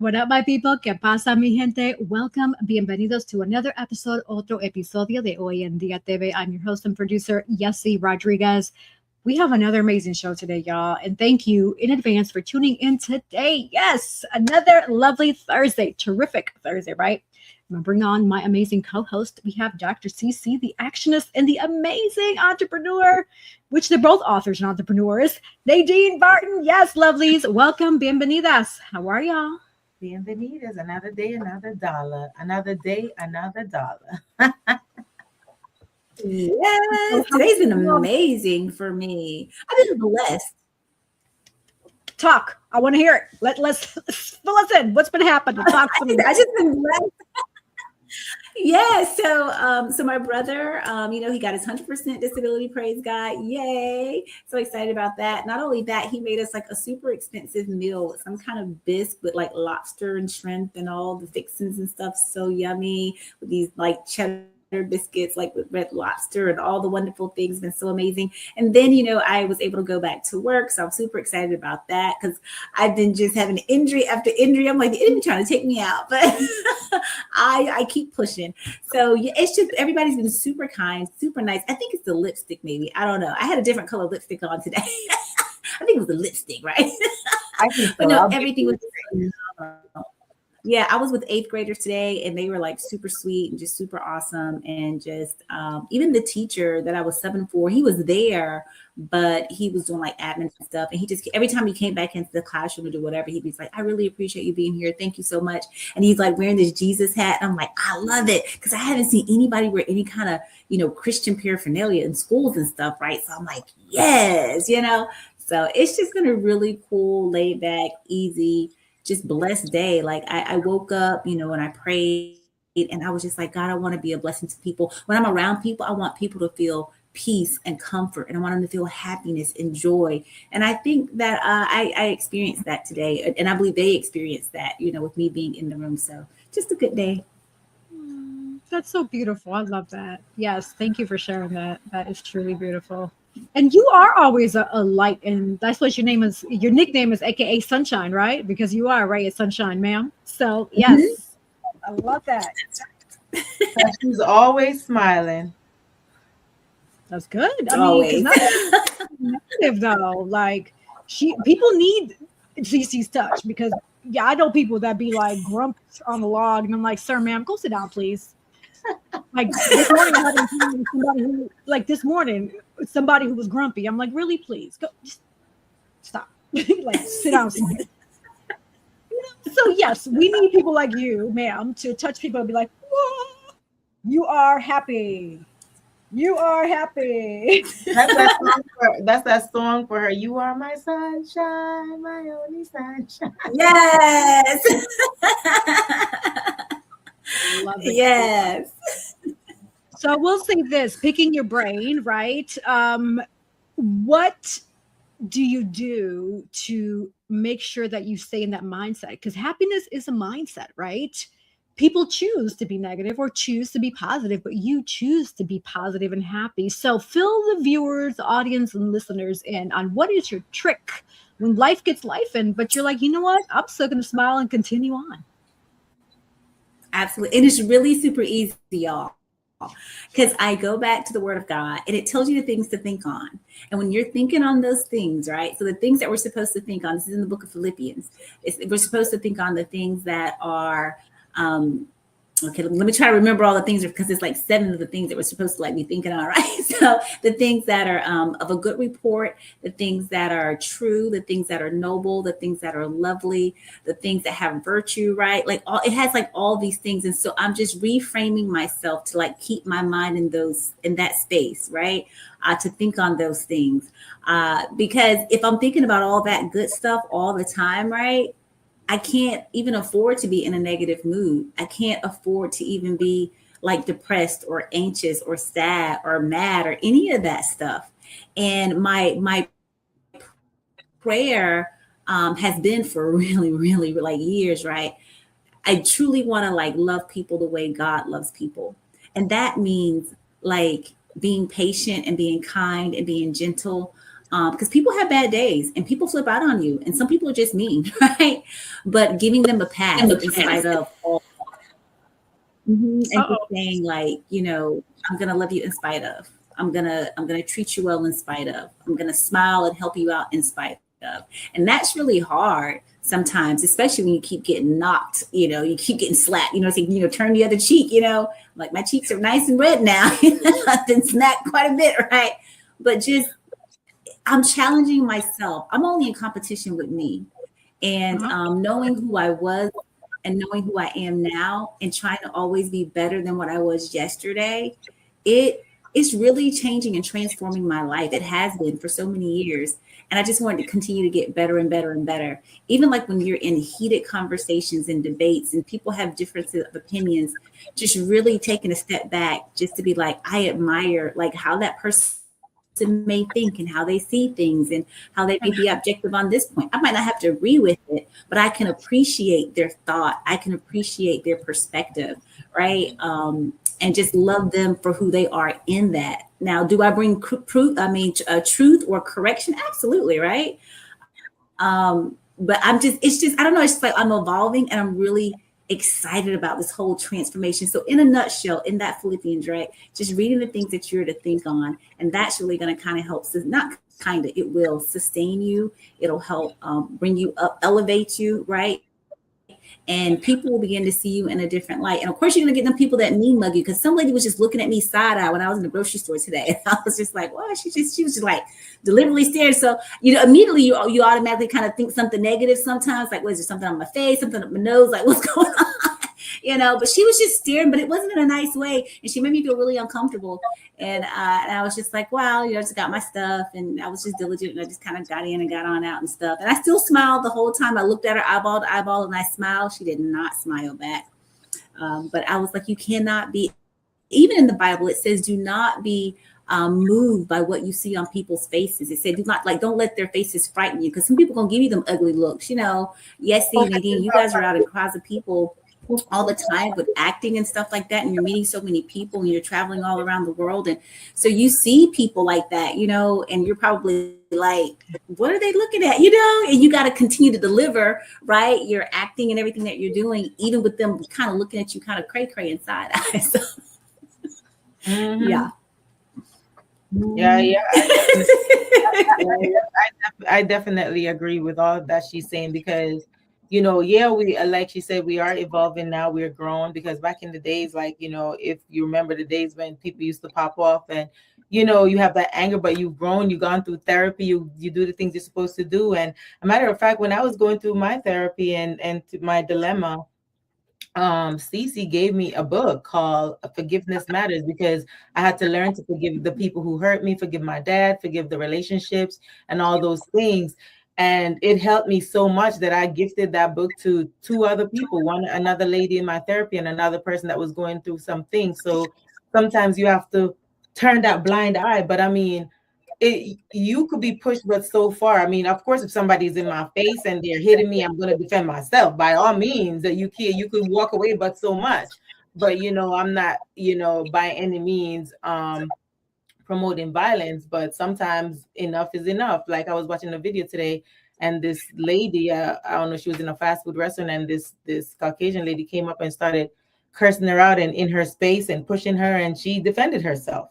What up, my people? ¿Qué pasa, mi gente? Welcome. Bienvenidos to another episode, otro episodio de Hoy en Día TV. I'm your host and producer, Yessi Rodriguez. We have another amazing show today, y'all. And thank you in advance for tuning in today. Yes, another lovely Thursday. Terrific Thursday, right? I'm going to bring on my amazing co-host. We have Dr. CC, the actionist and the amazing entrepreneur, which they're both authors and entrepreneurs. Nadine Barton. Yes, lovelies. Welcome. Bienvenidas. How are y'all? Bienvenidas. Another day, another dollar. Another day, another dollar. Yes, today's been amazing for me. I've been blessed. Talk. I want to hear it. Let's fill us in. What's been happening? Talk to me. I just been blessed. Yeah, so my brother, he got his 100% disability, praise God, yay! So excited about that. Not only that, he made us like a super expensive meal, some kind of bisque with like lobster and shrimp and all the fixings and stuff, so yummy, with these like cheddar biscuits like with red lobster and all the wonderful things. Been so amazing. And then I was able to go back to work, so I'm super excited about that because I've been just having injury after injury. I'm like, the enemy trying to take me out, but I keep pushing. So yeah, it's just everybody's been super kind, super nice. I think it's the lipstick, maybe, I don't know. I had a different color lipstick on today. I think it was the lipstick, right? But no, everything was phenomenal. Yeah, I was with 8th graders today, and they were like super sweet and just super awesome. And just even the teacher that I was subbing for, he was there, but he was doing like admin and stuff. And he just, every time he came back into the classroom to do whatever, he'd be like, I really appreciate you being here. Thank you so much. And he's like wearing this Jesus hat. And I'm like, I love it, because I haven't seen anybody wear any kind of, Christian paraphernalia in schools and stuff, right? So I'm like, yes, So it's just been a really cool, laid back, easy, just blessed day. Like I woke up, and I prayed, and I was just like, God, I want to be a blessing to people. When I'm around people, I want people to feel peace and comfort, and I want them to feel happiness and joy. And I think that I experienced that today, and I believe they experienced that, with me being in the room. So just a good day. That's so beautiful. I love that. Yes, thank you for sharing that. That is truly beautiful. And you are always a light, and that's what your name is. Your nickname is AKA Sunshine, right? Because you are a ray of sunshine, ma'am. So yes, I love that. She's always smiling. That's good. I mean, not negative though. Like people need CC's touch, because I know people that be like grumps on the log, and I'm like, sir, ma'am, go sit down, please. Like this morning, I had somebody who, somebody who was grumpy. I'm like, really, please go, just stop. Like, sit down. So yes, we need people like you, ma'am, to touch people and be like, whoa, you are happy. You are happy. That's that song for her. You are my sunshine, my only sunshine. Yes. Love it. Yes. So we'll say this, picking your brain, right? What do you do to make sure that you stay in that mindset? Because happiness is a mindset, right? People choose to be negative or choose to be positive, but you choose to be positive and happy. So fill the viewers, the audience, and listeners in on what is your trick when life gets lifing, but you're like, you know what? I'm still going to smile and continue on. Absolutely. And it's really super easy, y'all, because I go back to the Word of God, and it tells you the things to think on. And when you're thinking on those things, right? So the things that we're supposed to think on, this is in the book of Philippians. We're supposed to think on the things that are, okay, let me try to remember all the things, because it's like 7 of the things that we're supposed to be thinking on, right? So the things that are of a good report, the things that are true, the things that are noble, the things that are lovely, the things that have virtue, right? Like it has all these things. And so I'm just reframing myself to keep my mind in that space, right? To think on those things. Because if I'm thinking about all that good stuff all the time, right? I can't even afford to be in a negative mood. I can't afford to even be depressed or anxious or sad or mad or any of that stuff. And my prayer has been for really, really years, right? I truly want to love people the way God loves people. And that means being patient and being kind and being gentle. Because people have bad days and people flip out on you, and some people are just mean, right? But giving them a pass in spite of all, and just Uh-oh. saying like, I'm gonna love you in spite of. I'm gonna treat you well in spite of. I'm gonna smile and help you out in spite of. And that's really hard sometimes, especially when you keep getting knocked. You keep getting slapped. Turn the other cheek. Like my cheeks are nice and red now. I've been smacked quite a bit, right? But just I'm challenging myself. I'm only in competition with me, and knowing who I was and knowing who I am now, and trying to always be better than what I was yesterday. It's really changing and transforming my life. It has been for so many years, and I just wanted to continue to get better and better and better. Even like when you're in heated conversations and debates, and people have differences of opinions, just really taking a step back, just to be like, I admire like how that person may think and how they see things and how they may be objective on this point. I might not have to agree with it, but I can appreciate their thought. I can appreciate their perspective, right? And just love them for who they are in that. Now, do I bring truth or correction? Absolutely, right? But it's just, I don't know. It's just like I'm evolving, and I'm really excited about this whole transformation. So in a nutshell, in that Philippians, right, just reading the things that you're to think on, and that's really going to kind of help, not kind of, it will sustain you. It'll help bring you up, elevate you, right? And people will begin to see you in a different light. And of course, you're going to get them people that mean mug you, because some lady was just looking at me side eye when I was in the grocery store today. And I was just like, well, she was just like deliberately staring. So, immediately you automatically kind of think something negative sometimes, like, was there something on my face, something up my nose, like what's going on? But she was just staring, but it wasn't in a nice way. And she made me feel really uncomfortable. And I was just like, wow, I just got my stuff, and I was just diligent, and I just kind of got in and got on out and stuff. And I still smiled the whole time. I looked at her eyeball to eyeball, and I smiled. She did not smile back. But I was like, you cannot be, even in the Bible, it says, do not be moved by what you see on people's faces. It said, do not, like, don't let their faces frighten you, because some people gonna give you them ugly looks. Yes, Nadine, you guys are out in crowds of people all the time with acting and stuff like that, and you're meeting so many people, and you're traveling all around the world, and so you see people like that, and you're probably like, what are they looking at, and you got to continue to deliver, right, your acting and everything that you're doing, even with them kind of looking at you kind of cray inside. So, yeah. I definitely agree with all that she's saying, because we, like she said, we are evolving now. We're grown, because back in the days, like, if you remember the days when people used to pop off, and you have that anger, but you've grown, you've gone through therapy, you do the things you're supposed to do. And a matter of fact, when I was going through my therapy and my dilemma, Cece gave me a book called Forgiveness Matters, because I had to learn to forgive the people who hurt me, forgive my dad, forgive the relationships and all those things. And it helped me so much that I gifted that book to two other people, another lady in my therapy, and another person that was going through some things. So sometimes you have to turn that blind eye. But I mean, you could be pushed, but so far. I mean, of course, if somebody's in my face and they're hitting me, I'm going to defend myself by all means. That you could walk away, but so much. But I'm not, by any means promoting violence. But sometimes enough is enough. Like, I was watching a video today, and this lady, I don't know, she was in a fast food restaurant, and this Caucasian lady came up and started cursing her out and in her space and pushing her, and she defended herself.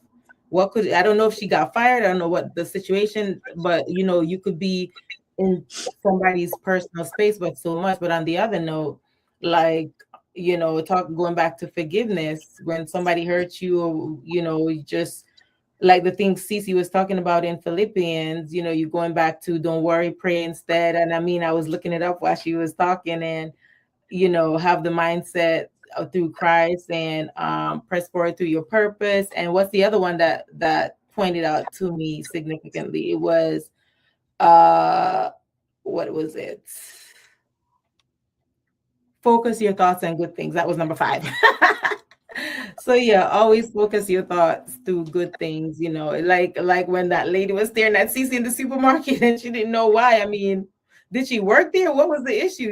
I don't know if she got fired. I don't know what the situation, but you could be in somebody's personal space, but so much. But on the other note, like, going back to forgiveness, when somebody hurts you, or, just like the things Cece was talking about in Philippians, you're going back to don't worry, pray instead. And I mean, I was looking it up while she was talking, and, have the mindset through Christ, and press forward through your purpose. And what's the other one that pointed out to me significantly? It was what was it? Focus your thoughts on good things. That was number 5. So yeah, always focus your thoughts through good things. Like when that lady was staring at Cece in the supermarket, and she didn't know why. I mean, did she work there? What was the issue?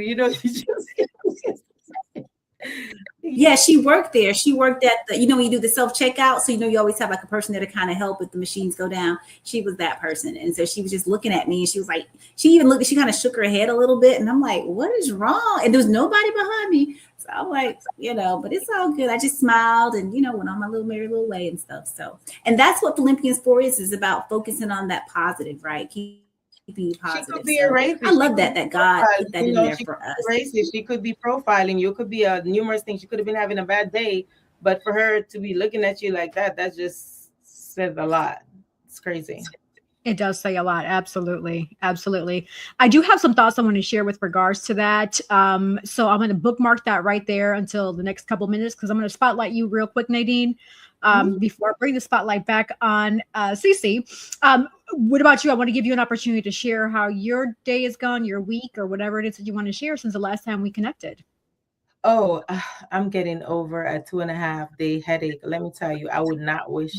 Yeah, she worked there. She worked at the, when you do the self checkout. So, you always have like a person there to kind of help if the machines go down. She was that person. And so she was just looking at me and she was like, she kind of shook her head a little bit. And I'm like, what is wrong? And there was nobody behind me. So I'm like, but it's all good. I just smiled and, went on my little merry little way and stuff. So, and that's what Philippians 4 is about, focusing on that positive, right? Keeping you positive. She could So be a racist. I love that God put that in there she for could us. be racist. She could be profiling you. It could be numerous things. She could have been having a bad day, but for her to be looking at you like that just says a lot. It's crazy. It does say a lot. Absolutely. Absolutely. I do have some thoughts I want to share with regards to that. So I'm going to bookmark that right there until the next couple minutes, because I'm going to spotlight you real quick, Nadine, before I bring the spotlight back on Cece. What about you? I want to give you an opportunity to share how your day is gone, your week, or whatever it is that you want to share since the last time we connected. Oh, I'm getting over a 2.5-day headache. Let me tell you, I would not wish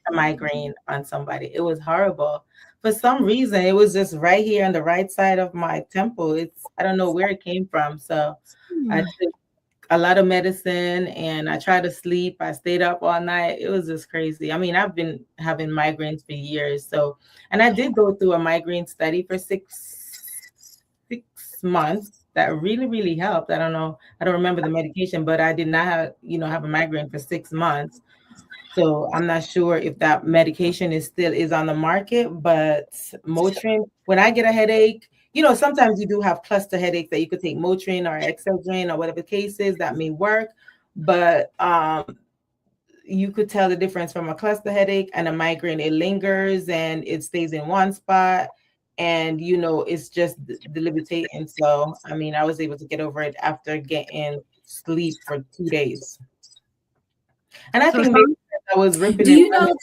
a migraine on somebody. It was horrible. For some reason, it was just right here on the right side of my temple. I don't know where it came from. So I took a lot of medicine and I tried to sleep. I stayed up all night. It was just crazy. I mean, I've been having migraines for years. So, and I did go through a migraine study for six months. That really, really helped. I don't know. I don't remember the medication, but I did not have a migraine for 6 months. So I'm not sure if that medication is on the market, but Motrin, when I get a headache, sometimes you do have cluster headaches that you could take Motrin or Excedrin or whatever the case is that may work. But you could tell the difference from a cluster headache and a migraine. It lingers and it stays in one spot. And, it's just debilitating. So, I mean, I was able to get over it after getting sleep for 2 days. And I think maybe I was ripping all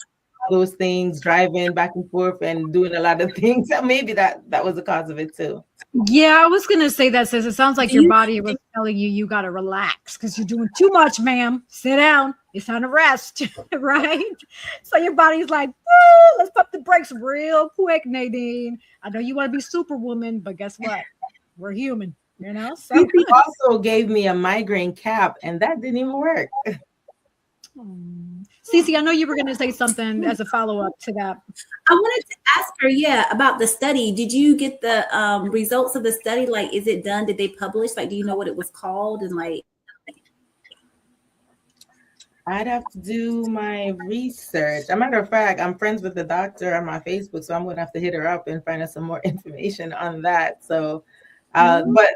those things, driving back and forth and doing a lot of things. Maybe that was the cause of it too. Yeah, I was going to say that, sis. It sounds like your body was telling you got to relax because you're doing too much, ma'am. Sit down. It's time to rest, right? So your body's like, woo, let's pump the brakes real quick, Nadine. I know you want to be superwoman, but guess what? We're human, So he also gave me a migraine cap, and that didn't even work. Cece, I know you were going to say something as a follow-up to that. I wanted to ask her, about the study. Did you get the results of the study? Like, is it done? Did they publish? Like, do you know what it was called? And like, I'd have to do my research. As a matter of fact, I'm friends with the doctor on my Facebook, so I'm going to have to hit her up and find out some more information on that. So, but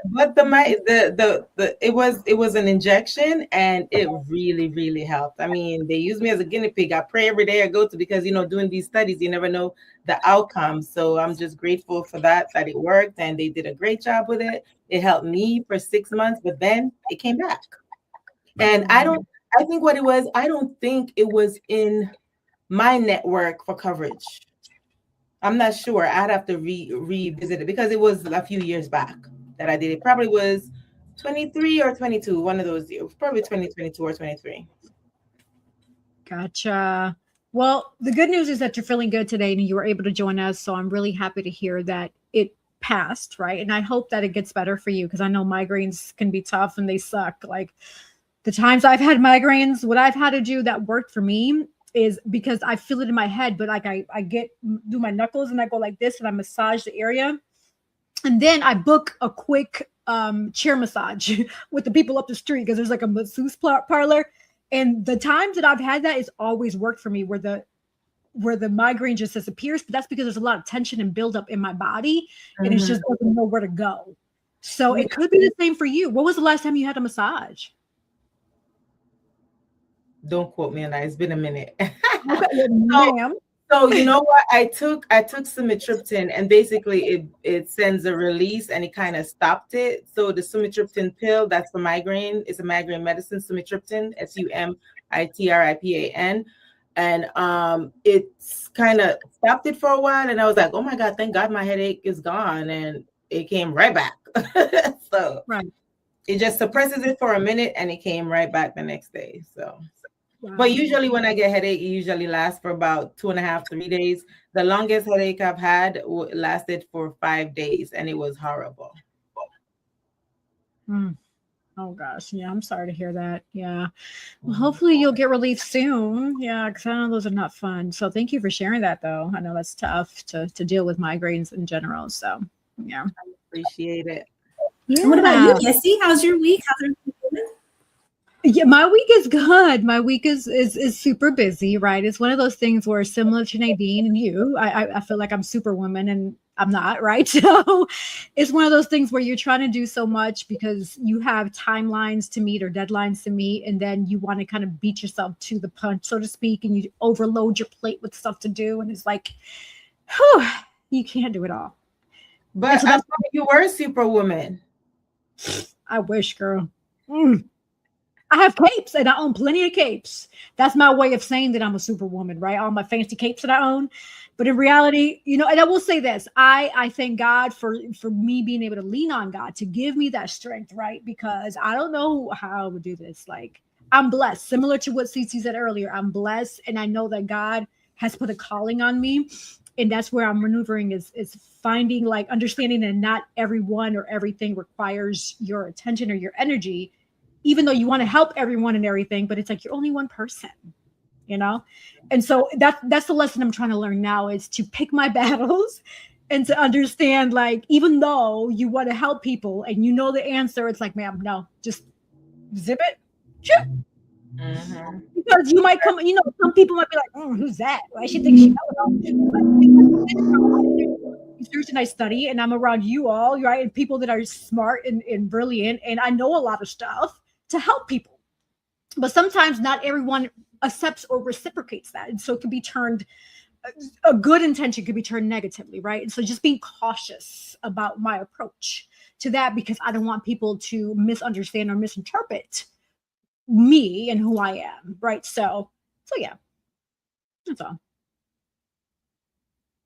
it was an injection and it really, really helped. I mean, they used me as a guinea pig. I pray every day I go to, because doing these studies, you never know the outcome. So I'm just grateful for that it worked and they did a great job with it. It helped me for 6 months, but then it came back. And I think what it was, I don't think it was in my network for coverage. I'm not sure. I'd have to revisit it because it was a few years back that I did it. Probably was 23 or 22, one of those years. Probably 2022 or 23. Gotcha. Well, the good news is that you're feeling good today and you were able to join us. So I'm really happy to hear that it passed, right? And I hope that it gets better for you because I know migraines can be tough and they suck. Like the times I've had migraines, what I've had to do that worked for me is because I feel it in my head, but like I do my knuckles and I go like this and I massage the area. And then I book a quick chair massage with the people up the street because there's like a masseuse parlor. And the times that I've had that, it's always worked for me where the migraine just disappears. But that's because there's a lot of tension and buildup in my body and it just doesn't know where to go. So it could be the same for you. What was the last time you had a massage? Don't quote me on that. It's been a minute. Okay, ma'am. So you know what? I took sumatriptan and basically it sends a release and it kind of stopped it. So the sumatriptan pill, that's for migraine. It's a migraine medicine, sumatriptan, SUMITRIPAN. And it's kind of stopped it for a while. And I was like, oh my God, thank God my headache is gone. And it came right back. So right. It just suppresses it for a minute and it came right back the next day. So But usually when I get headache, it usually lasts for about 2.5, 3 days. The longest headache I've had lasted for 5 days and it was horrible. Oh gosh, yeah, I'm sorry to hear that. Yeah, well, hopefully you'll get relief soon. Yeah, because I know those are not fun. So thank you for sharing that, though. I know that's tough to deal with migraines in general. So yeah, Appreciate it. And what about you, yeah. Jesse? How's your week? How's everything going? Yeah, my week is good. My week is super busy, right? It's one of those things where similar to Nadine and you, I feel like I'm superwoman and I'm not, right? So it's one of those things where you're trying to do so much because you have timelines to meet or deadlines to meet, and then you want to kind of beat yourself to the punch, so to speak, and you overload your plate with stuff to do, and it's like, whew, you can't do it all. And But so I that's thought you were Superwoman. I wish, girl. Mm. I have capes and I own plenty of capes. That's my way of saying that I'm a superwoman, right? All my fancy capes that I own. But in reality, and I will say this, I thank God for me being able to lean on God to give me that strength, right? Because I don't know how I would do this. Like, I'm blessed, similar to what Cece said earlier. I'm blessed, and I know that God has put a calling on me. And that's where I'm maneuvering is finding, like, understanding that not everyone or everything requires your attention or your energy, even though you want to help everyone and everything, but it's like you're only one person, you know? And so that's the lesson I'm trying to learn now, is to pick my battles and to understand, like, even though you want to help people and you know the answer, it's like, ma'am, no, just zip it. Shoot. Mm-hmm. Because you might come, some people might be like, who's that? Why she thinks she knows it all? But because research and I study and I'm around you all, right? And people that are smart and brilliant, and I know a lot of stuff to help people. But sometimes not everyone accepts or reciprocates that. And so it can be turned, a good intention could be turned negatively, right? And so just being cautious about my approach to that, because I don't want people to misunderstand or misinterpret me and who I am, right? So yeah, that's all.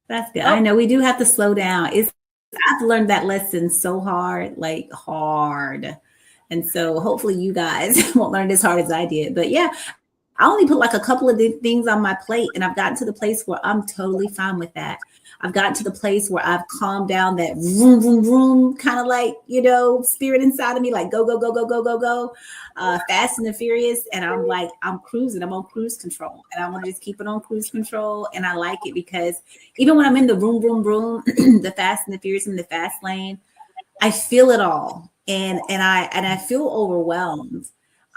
That's good. Oh, I know we do have to slow down. I've learned that lesson so hard, like hard. And so hopefully you guys won't learn as hard as I did. But yeah, I only put like a couple of things on my plate, and I've gotten to the place where I'm totally fine with that. I've gotten to the place where I've calmed down that vroom, vroom, vroom kind of like, spirit inside of me, like go, go, go, go, go, go, go, fast and the furious. And I'm like, I'm cruising, I'm on cruise control, and I want to just keep it on cruise control. And I like it because even when I'm in the vroom, vroom, vroom, the fast and the furious in the fast lane, I feel it all. And I feel overwhelmed.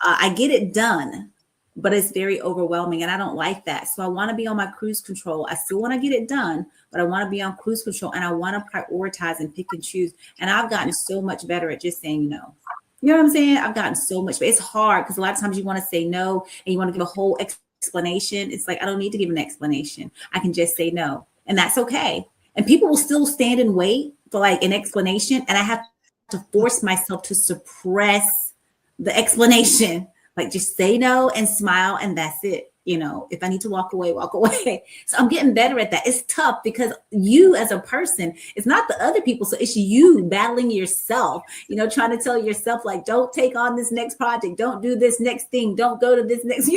I get it done, but it's very overwhelming, and I don't like that. So I want to be on my cruise control. I still want to get it done, but I want to be on cruise control, and I want to prioritize and pick and choose. And I've gotten so much better at just saying no. You know what I'm saying? I've gotten so much, but it's hard because a lot of times you want to say no and you want to give a whole explanation. It's like, I don't need to give an explanation. I can just say no, and that's okay. And people will still stand and wait for like an explanation, and I have to force myself to suppress the explanation. Like, just say no and smile, and that's it. If I need to walk away, walk away. So I'm getting better at that. It's tough because you as a person, it's not the other people. So it's you battling yourself, trying to tell yourself, like, don't take on this next project. Don't do this next thing. Don't go to this next,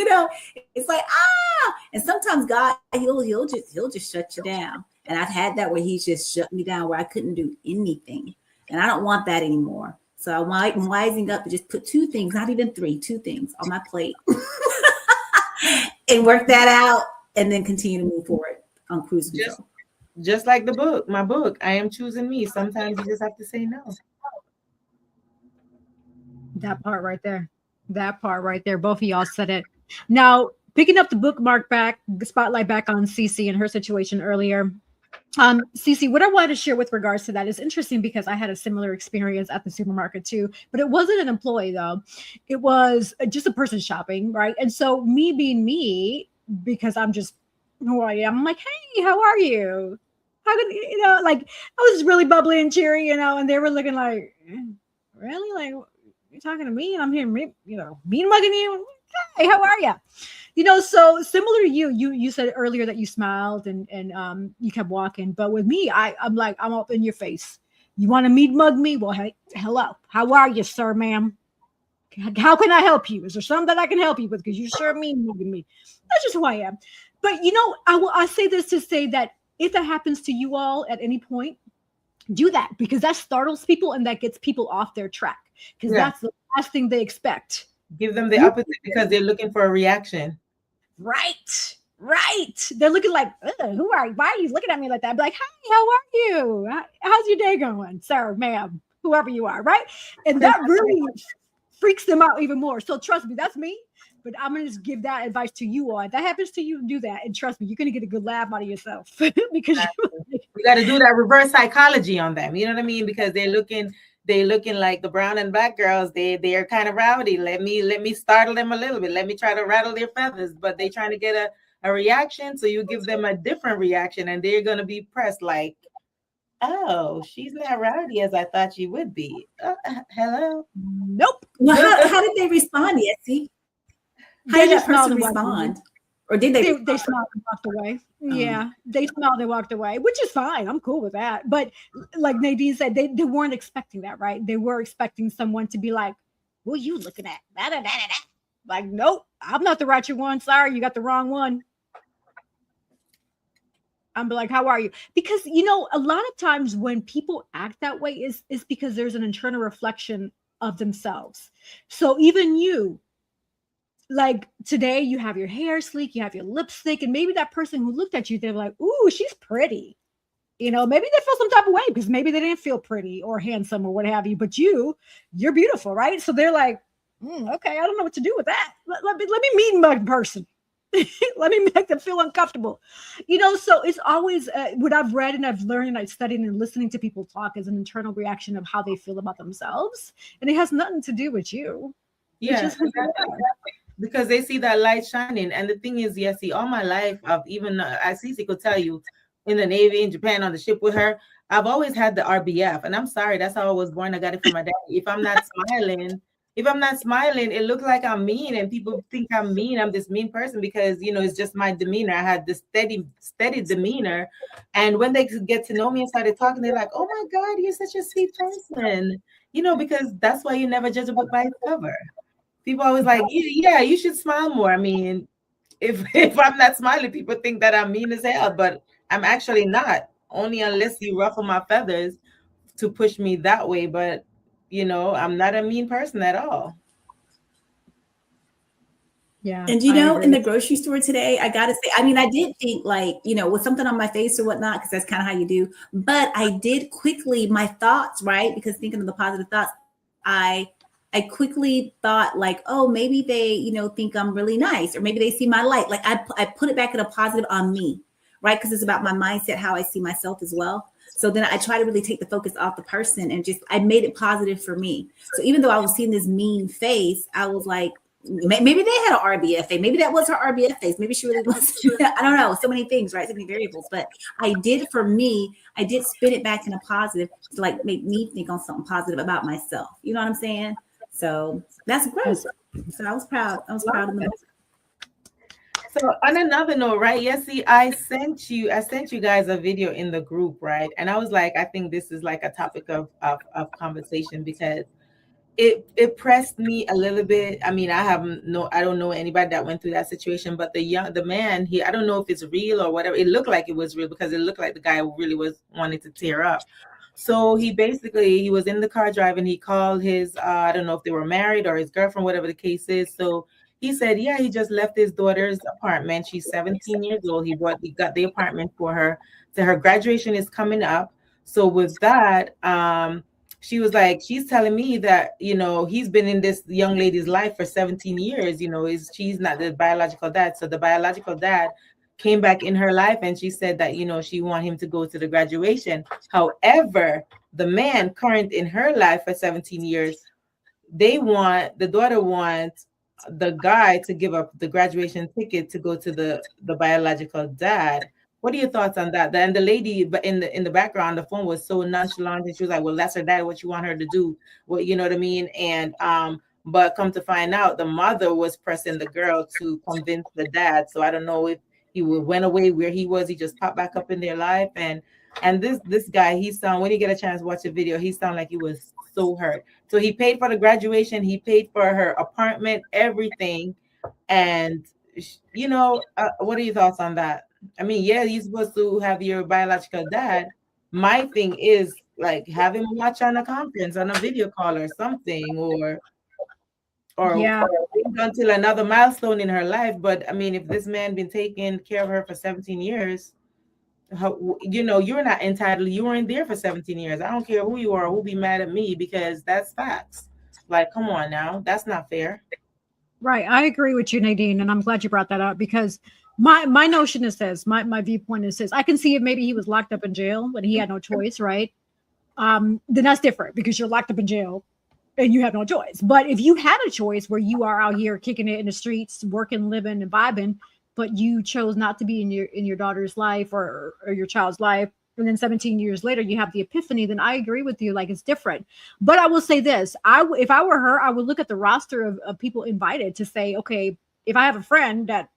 it's like, and sometimes God, he'll just shut you down. And I've had that where he's just shut me down where I couldn't do anything. And I don't want that anymore. So I'm wising up to just put 2 things, not even 3, 2 things on my plate and work that out, and then continue to move forward on cruise control. Just like my book, I Am Choosing Me. Sometimes you just have to say no. That part right there. Both of y'all said it. Now, picking up the spotlight back on Cece and her situation earlier. Cece, what I wanted to share with regards to that is interesting because I had a similar experience at the supermarket too, but it wasn't an employee though. It was just a person shopping, right? And so me being me, because I'm just who I am, I'm like, hey, how are you? How could like I was really bubbly and cheery, and they were looking like, really? Like, you're talking to me and I'm here, mean mugging you? Hey, how are you? So similar to you said earlier that you smiled and you kept walking. But with me, I'm like, I'm up in your face. You want to meet mug me? Well, hey, hello. How are you, sir, ma'am? How can I help you? Is there something that I can help you with? Because you sure mean mugging me. That's just who I am. But, I say this to say that if that happens to you all at any point, do that, because that startles people and that gets people off their track. Because that's the last thing they expect. Give them the opposite because they're looking for a reaction. Right. Right. They're looking like, who are you? Why are you looking at me like that? I'd be like, hi, how are you? How's your day going, sir, ma'am, whoever you are, right? And that really freaks them out even more. So trust me, that's me. But I'm gonna just give that advice to you all. If that happens to you, do that. And trust me, you're gonna get a good laugh out of yourself because we got to do that reverse psychology on them. You know what I mean? Because they're looking like the brown and black girls. They're kind of rowdy. Let me startle them a little bit. Let me try to rattle their feathers. But they trying to get a reaction. So you give them a different reaction, and they're gonna be pressed like, oh, she's not rowdy as I thought she would be. Hello. Nope. Well, how did they respond, Yessie? How did that person respond? Or did they? They smiled and walked away. Yeah, they smiled and walked away, which is fine. I'm cool with that. But like Nadine said, they weren't expecting that, right? They were expecting someone to be like, "Who are you looking at?" Da, da, da, da, da. Like, nope, I'm not the ratchet one. Sorry, you got the wrong one. I'm like, how are you? Because a lot of times when people act that way is because there's an internal reflection of themselves. So even you, like today, you have your hair sleek, you have your lips thick, and maybe that person who looked at you, they're like, ooh, she's pretty. Maybe they feel some type of way because maybe they didn't feel pretty or handsome or what have you, but you're beautiful, right? So they're like, okay, I don't know what to do with that. Let me meet my person. Let me make them feel uncomfortable. So it's always what I've read and I've learned and I've studied and listening to people talk is an internal reaction of how they feel about themselves. And it has nothing to do with you. Yeah, because they see that light shining. And the thing is, yes, see, all my life, I've even, as Cece could tell you, in the Navy, in Japan, on the ship with her, I've always had the RBF. And I'm sorry, that's how I was born. I got it from my dad. If I'm not smiling, it looks like I'm mean, and people think I'm mean. I'm this mean person because, it's just my demeanor. I had this steady demeanor. And when they get to know me and started talking, they're like, oh my God, you're such a sweet person. Because that's why you never judge a book by its cover. People always like, yeah, you should smile more. I mean, if I'm not smiling, people think that I'm mean as hell, but I'm actually not, only unless you ruffle my feathers to push me that way. But, I'm not a mean person at all. Yeah. And in the grocery store today, I gotta say, I mean, I did think like, with something on my face or whatnot, because that's kind of how you do. But I did quickly, my thoughts, right? Because thinking of the positive thoughts, I quickly thought like, oh, maybe they, think I'm really nice, or maybe they see my light. Like I put it back in a positive on me, right? Because it's about my mindset, how I see myself as well. So then I try to really take the focus off the person and I made it positive for me. So even though I was seeing this mean face, I was like, maybe they had an RBF face. Maybe that was her RBF face. Maybe she really was. I don't know. So many things, right? So many variables. But I did spin it back in a positive to like make me think on something positive about myself. You know what I'm saying? So that's great. So I was proud. I was proud of them. So on another note, right? Yes, see, I sent you guys a video in the group, right? And I was like, I think this is like a topic of conversation because it pressed me a little bit. I mean, I don't know anybody that went through that situation, but the man, I don't know if it's real or whatever. It looked like it was real because it looked like the guy really was wanting to tear up. So he was in the car driving. He called his, I don't know if they were married or his girlfriend, whatever the case is. So he said, yeah, he just left his daughter's apartment. She's 17 years old. He got the apartment for her. So her graduation is coming up. So with that, she was like, she's telling me that, he's been in this young lady's life for 17 years, she's not the biological dad. So the biological dad came back in her life and she said that, she want him to go to the graduation. However, the man current in her life for 17 years, the daughter wants the guy to give up the graduation ticket to go to the biological dad. What are your thoughts on that? And the lady in the background, the phone was so nonchalant, and she was like, well, that's her dad. What you want her to do? Well, you know what I mean? And but come to find out, the mother was pressing the girl to convince the dad. So I don't know if he went away where he was. He just popped back up in their life. And this guy, when you get a chance to watch the video, he sounded like he was so hurt. So he paid for the graduation. He paid for her apartment, everything. And, what are your thoughts on that? I mean, yeah, you're supposed to have your biological dad. My thing is like have him watch on a conference, on a video call or something, or Yeah. wait until another milestone in her life. But I mean, if this man been taking care of her for 17 years, you're not entitled. You weren't there for 17 years. I don't care who you are, who be mad at me, because that's facts. Like, come on now, that's not fair. Right. I agree with you, Nadine, and I'm glad you brought that up because my notion is this. My viewpoint is this. I can see if maybe he was locked up in jail and he had no choice, right? Then that's different because you're locked up in jail and you have no choice. But if you had a choice where you are out here kicking it in the streets, working, living, and vibing, but you chose not to be in your daughter's life or your child's life, and then 17 years later you have the epiphany, then I agree with you. Like, it's different. But I will say this: if I were her, I would look at the roster of people invited to say, okay, if I have a friend that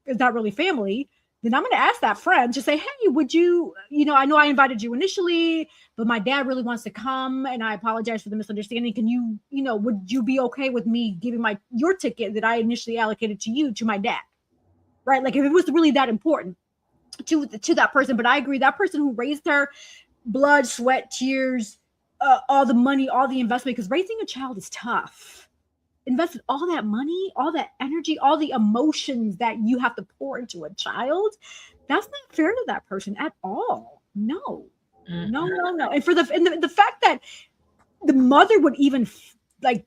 is not really family, then I'm going to ask that friend to say, hey, would you, I know I invited you initially, but my dad really wants to come and I apologize for the misunderstanding. Can you, would you be okay with me giving your ticket that I initially allocated to you to my dad? Right? Like, if it was really that important to that person. But I agree, that person who raised her, blood, sweat, tears, all the money, all the investment, because raising a child is tough. Invested all that money, all that energy, all the emotions that you have to pour into a child. That's not fair to that person at all. No. No. And for the fact that the mother would even like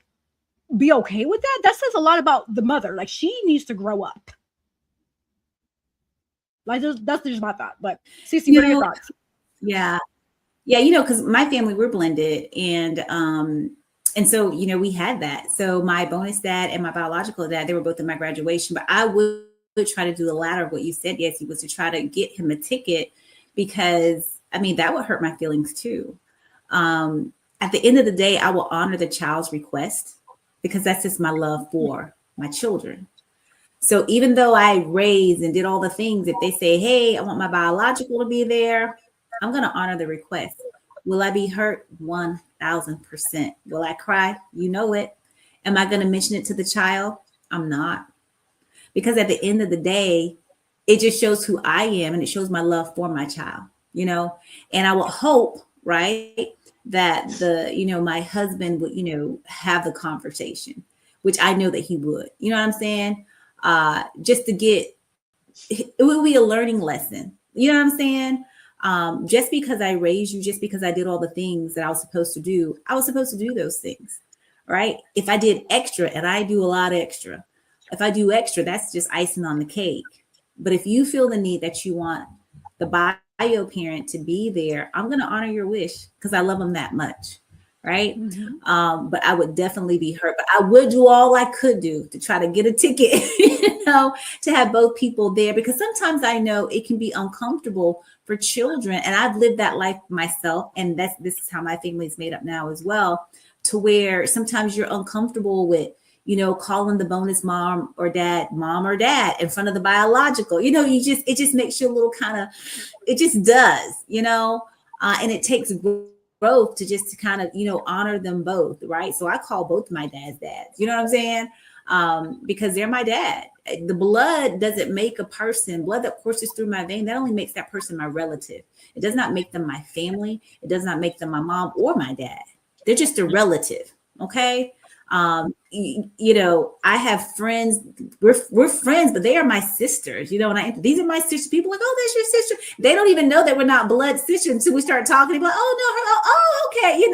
be okay with that says a lot about the mother. Like, she needs to grow up. Like, that's just my thought. But Cece, what are your thoughts? Yeah, because my family, we're blended, and so, we had that. So my bonus dad and my biological dad, they were both in my graduation, but I would try to do the latter of what you said, yes, was to try to get him a ticket, because I mean, that would hurt my feelings too. At the end of the day, I will honor the child's request because that's just my love for my children. So even though I raised and did all the things, if they say, hey, I want my biological to be there, I'm going to honor the request. Will I be hurt? 1000%. Will I cry? You know it. Am I going to mention it to the child? I'm not. Because at the end of the day, it just shows who I am and it shows my love for my child, and I will hope, right, that my husband would, have the conversation, which I know that he would, you know what I'm saying? Just to get, it will be a learning lesson. You know what I'm saying? Just because I raised you, just because I did all the things that I was supposed to do those things, right? If I did extra, and I do a lot of extra, if I do extra, that's just icing on the cake. But if you feel the need that you want the bio parent to be there, I'm going to honor your wish because I love them that much. Right. Mm-hmm. But I would definitely be hurt, but I would do all I could do to try to get a ticket, to have both people there, because sometimes I know it can be uncomfortable for children. And I've lived that life myself. And this is how my family is made up now as well, to where sometimes you're uncomfortable with, calling the bonus mom or dad in front of the biological, it just makes you a little it just does, and it takes growth to kind of, honor them both. Right. So I call both my dads. You know what I'm saying? Because they're my dad. The blood doesn't make a person. Blood that courses through my vein, that only makes that person my relative. It does not make them my family. It does not make them my mom or my dad. They're just a relative. Okay. I have friends, we're friends, but they are my sisters, and these are my sisters. People are like, oh, that's your sister. They don't even know that we're not blood sisters until we start talking about, oh, okay.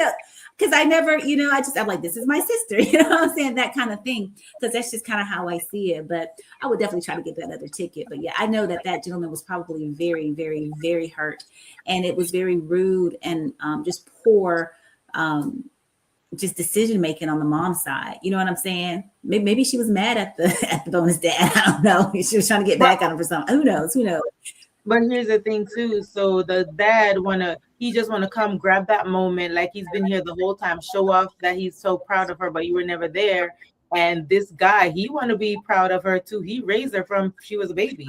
Because I never, I'm like, this is my sister, what I'm saying? That kind of thing. Because that's just kind of how I see it. But I would definitely try to get that other ticket. But yeah, I know that gentleman was probably very, very, very hurt. And it was very rude and just poor, just decision making on the mom's side. You know what I'm saying? Maybe she was mad at the bonus dad. I don't know. She was trying to get back on him for something. Who knows? But here's the thing too. So the dad he just wanna come grab that moment, like he's been here the whole time, show off that he's so proud of her, but you were never there. And this guy, he wanna be proud of her too. He raised her from she was a baby.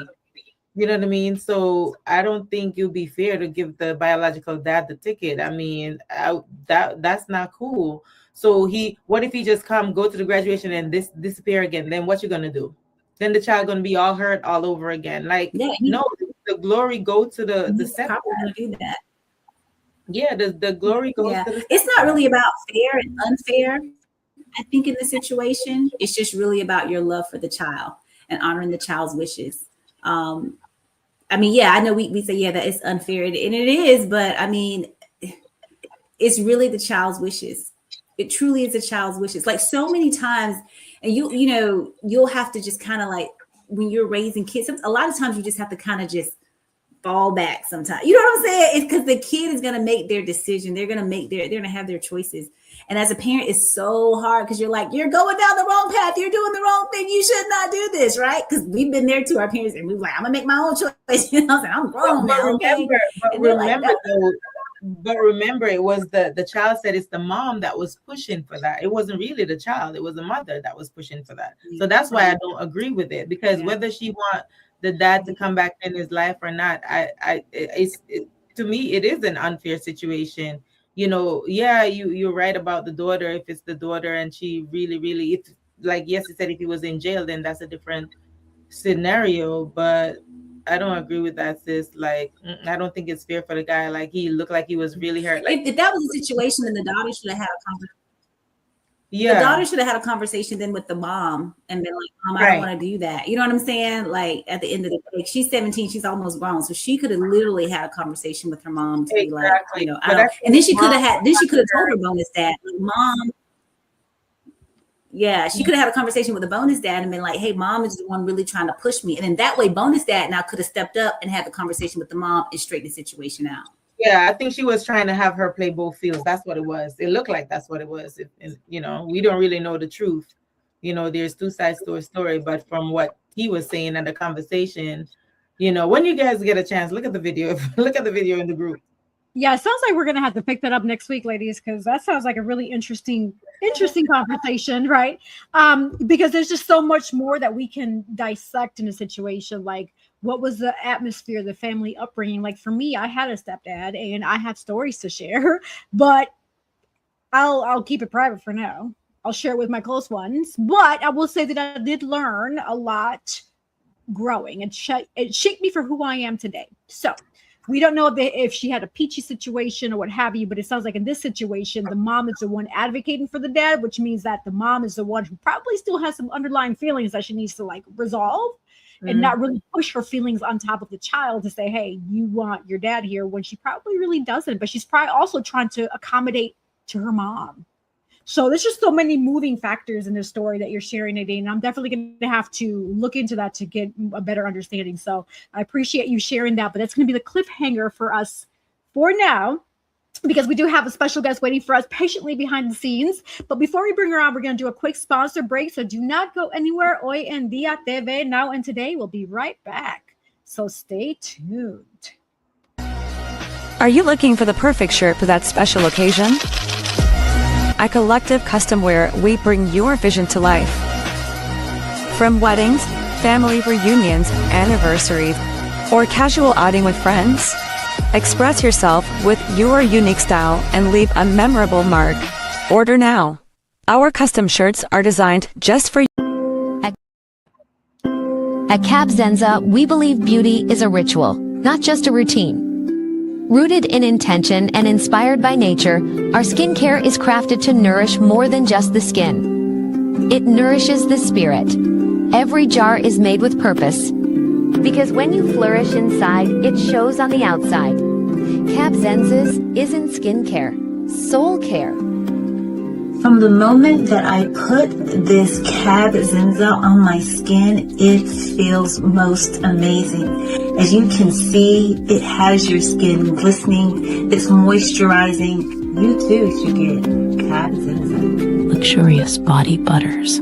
You know what I mean? So I don't think it would be fair to give the biological dad the ticket. I mean, that's not cool. So what if he just go to the graduation and disappear again? Then what you gonna do? Then the child gonna be all hurt all over again. Like, yeah, no, the glory go to the set. Probably gonna do that. Yeah, the glory goes to the It's not really about fair and unfair. I think in this situation, it's just really about your love for the child and honoring the child's wishes. I mean, yeah, I know we say, yeah, that it's unfair, and it is, but I mean, it's really the child's wishes. It truly is the child's wishes. Like so many times, and you know, you'll have to just kind of like when you're raising kids, a lot of times you just have to kind of just fall back sometimes. You know what I'm saying? It's because the kid is going to make their decision. They're going to have their choices. And as a parent, it's so hard because you're like, you're going down the wrong path. You're doing the wrong thing. You should not do this, right? Because we've been there to our parents and we were like, I'm going to make my own choice. You know, I'm grown now. But remember, it was the child said it's the mom that was pushing for that. It wasn't really the child. It was the mother that was pushing for that. So that's why I don't agree with it, because whether she want the dad to come back in his life or not, to me, it is an unfair situation. You know, yeah, you're right about the daughter. If it's the daughter and she really, it's like, yes, he said if he was in jail, then that's a different scenario. But I don't agree with that, sis. Like, I don't think it's fair for the guy. Like, he looked like he was really hurt. Like, if that was the situation, then the daughter should have had a conversation. Yeah, the daughter should have had a conversation then with the mom and been like, Mom, I don't want to do that. You know what I'm saying? Like at the end of the day, she's 17, she's almost grown. So she could have literally had a conversation with her mom to be like, you know, I don't. And then she could have told her bonus dad, like, Mom. Yeah, she could have had a conversation with the bonus dad and been like, hey, Mom is the one really trying to push me. And then that way, bonus dad now could have stepped up and had the conversation with the mom and straightened the situation out. Yeah, I think she was trying to have her play both fields. That's what it was. It looked like that's what it was. You know, we don't really know the truth. You know, there's two sides to a story, but from what he was saying in the conversation, you know, when you guys get a chance, look at the video. Look at the video in the group. Yeah, it sounds like we're gonna have to pick that up next week, ladies, because that sounds like a really interesting conversation, right? Because there's just so much more that we can dissect in a situation. Like, what was the atmosphere, the family upbringing? Like for me, I had a stepdad, and I have stories to share, but I'll keep it private for now. I'll share it with my close ones, but I will say that I did learn a lot growing, and it shaped me for who I am today. So. We don't know if she had a peachy situation or what have you, but it sounds like in this situation, the mom is the one advocating for the dad, which means that the mom is the one who probably still has some underlying feelings that she needs to like resolve and not really push her feelings on top of the child to say, hey, you want your dad here, when she probably really doesn't. But she's probably also trying to accommodate to her mom. So there's just so many moving factors in this story that you're sharing, Nadine. I'm definitely going to have to look into that to get a better understanding. So I appreciate you sharing that, but that's going to be the cliffhanger for us for now, because we do have a special guest waiting for us patiently behind the scenes. But before we bring her on, we're going to do a quick sponsor break. So do not go anywhere. Hoy en Dia TV, now and today. We'll be right back. So stay tuned. Are you looking for the perfect shirt for that special occasion? At Collective Custom Wear, we bring your vision to life. From weddings, family reunions, anniversaries, or casual outing with friends, express yourself with your unique style and leave a memorable mark. Order now. Our custom shirts are designed just for you. At Cab Zenza, we believe beauty is a ritual, not just a routine. Rooted in intention and inspired by nature, our skincare is crafted to nourish more than just the skin. It nourishes the spirit. Every jar is made with purpose. Because when you flourish inside, it shows on the outside. Cab Zenza's isn't skincare, soul care. From the moment that I put this Cab Zenza on my skin, it feels most amazing. As you can see, it has your skin glistening, it's moisturizing. You too should get Cab Zenza. Luxurious body butters.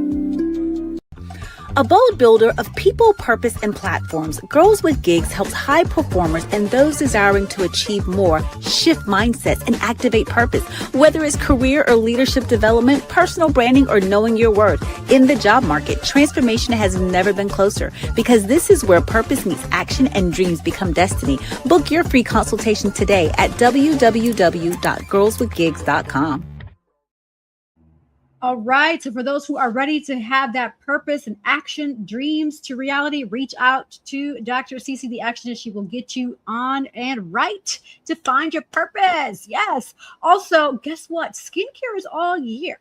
A bold builder of people, purpose, and platforms, Girls with Gigs helps high performers and those desiring to achieve more shift mindsets and activate purpose. Whether it's career or leadership development, personal branding, or knowing your worth. In the job market, transformation has never been closer, because this is where purpose meets action and dreams become destiny. Book your free consultation today at www.girlswithgigs.com. All right. So for those who are ready to have that purpose and action, dreams to reality, reach out to Dr. Cece, the Actionist. She will get you on and right to find your purpose. Yes. Also, guess what? Skincare is all year.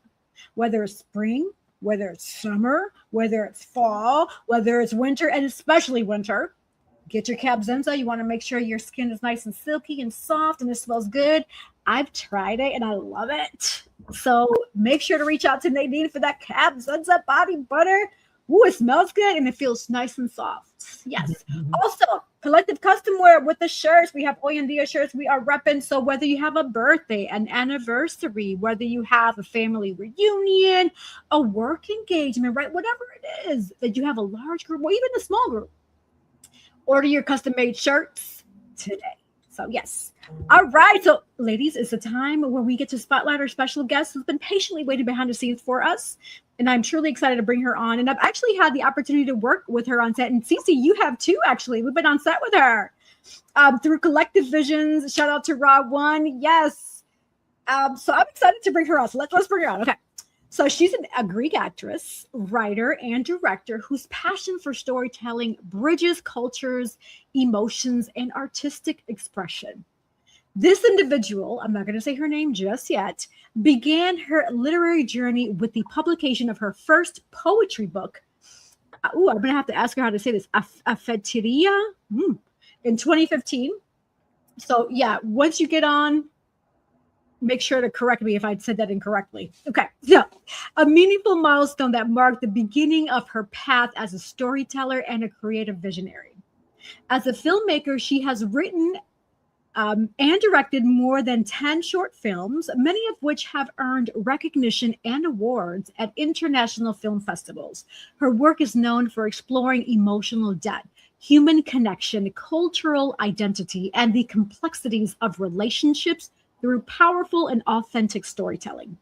whether it's spring, whether it's summer, whether it's fall, whether it's winter, and especially winter. Get your Cab Zenza. You want to make sure your skin is nice and silky and soft and it smells good. I've tried it and I love it. So make sure to reach out to Nadine for that Cab Zenza body butter. Ooh, it smells good and it feels nice and soft. Yes. Also, collective custom wear with the shirts. We have Hoy en Dia shirts we are repping. So whether you have a birthday, an anniversary, whether you have a family reunion, a work engagement, right? Whatever it is that you have a large group or even a small group, order your custom made shirts today. So yes. All right. So ladies, it's the time where we get to spotlight our special guest who's been patiently waiting behind the scenes for us. And I'm truly excited to bring her on. And I've actually had the opportunity to work with her on set. And Cece, you have too, actually. We've been on set with her through Collective Visions. Shout out to Rob One. Yes. So I'm excited to bring her on. So let's bring her on. Okay. So she's a Greek actress, writer, and director whose passion for storytelling bridges cultures, emotions, and artistic expression. This individual, I'm not going to say her name just yet, began her literary journey with the publication of her first poetry book. I'm going to have to ask her how to say this. Afetiria in 2015. So yeah, once you get on, make sure to correct me if I said that incorrectly. Okay, so a meaningful milestone that marked the beginning of her path as a storyteller and a creative visionary. As a filmmaker, she has written and directed more than 10 short films, many of which have earned recognition and awards at international film festivals. Her work is known for exploring emotional depth, human connection, cultural identity, and the complexities of relationships through powerful and authentic storytelling.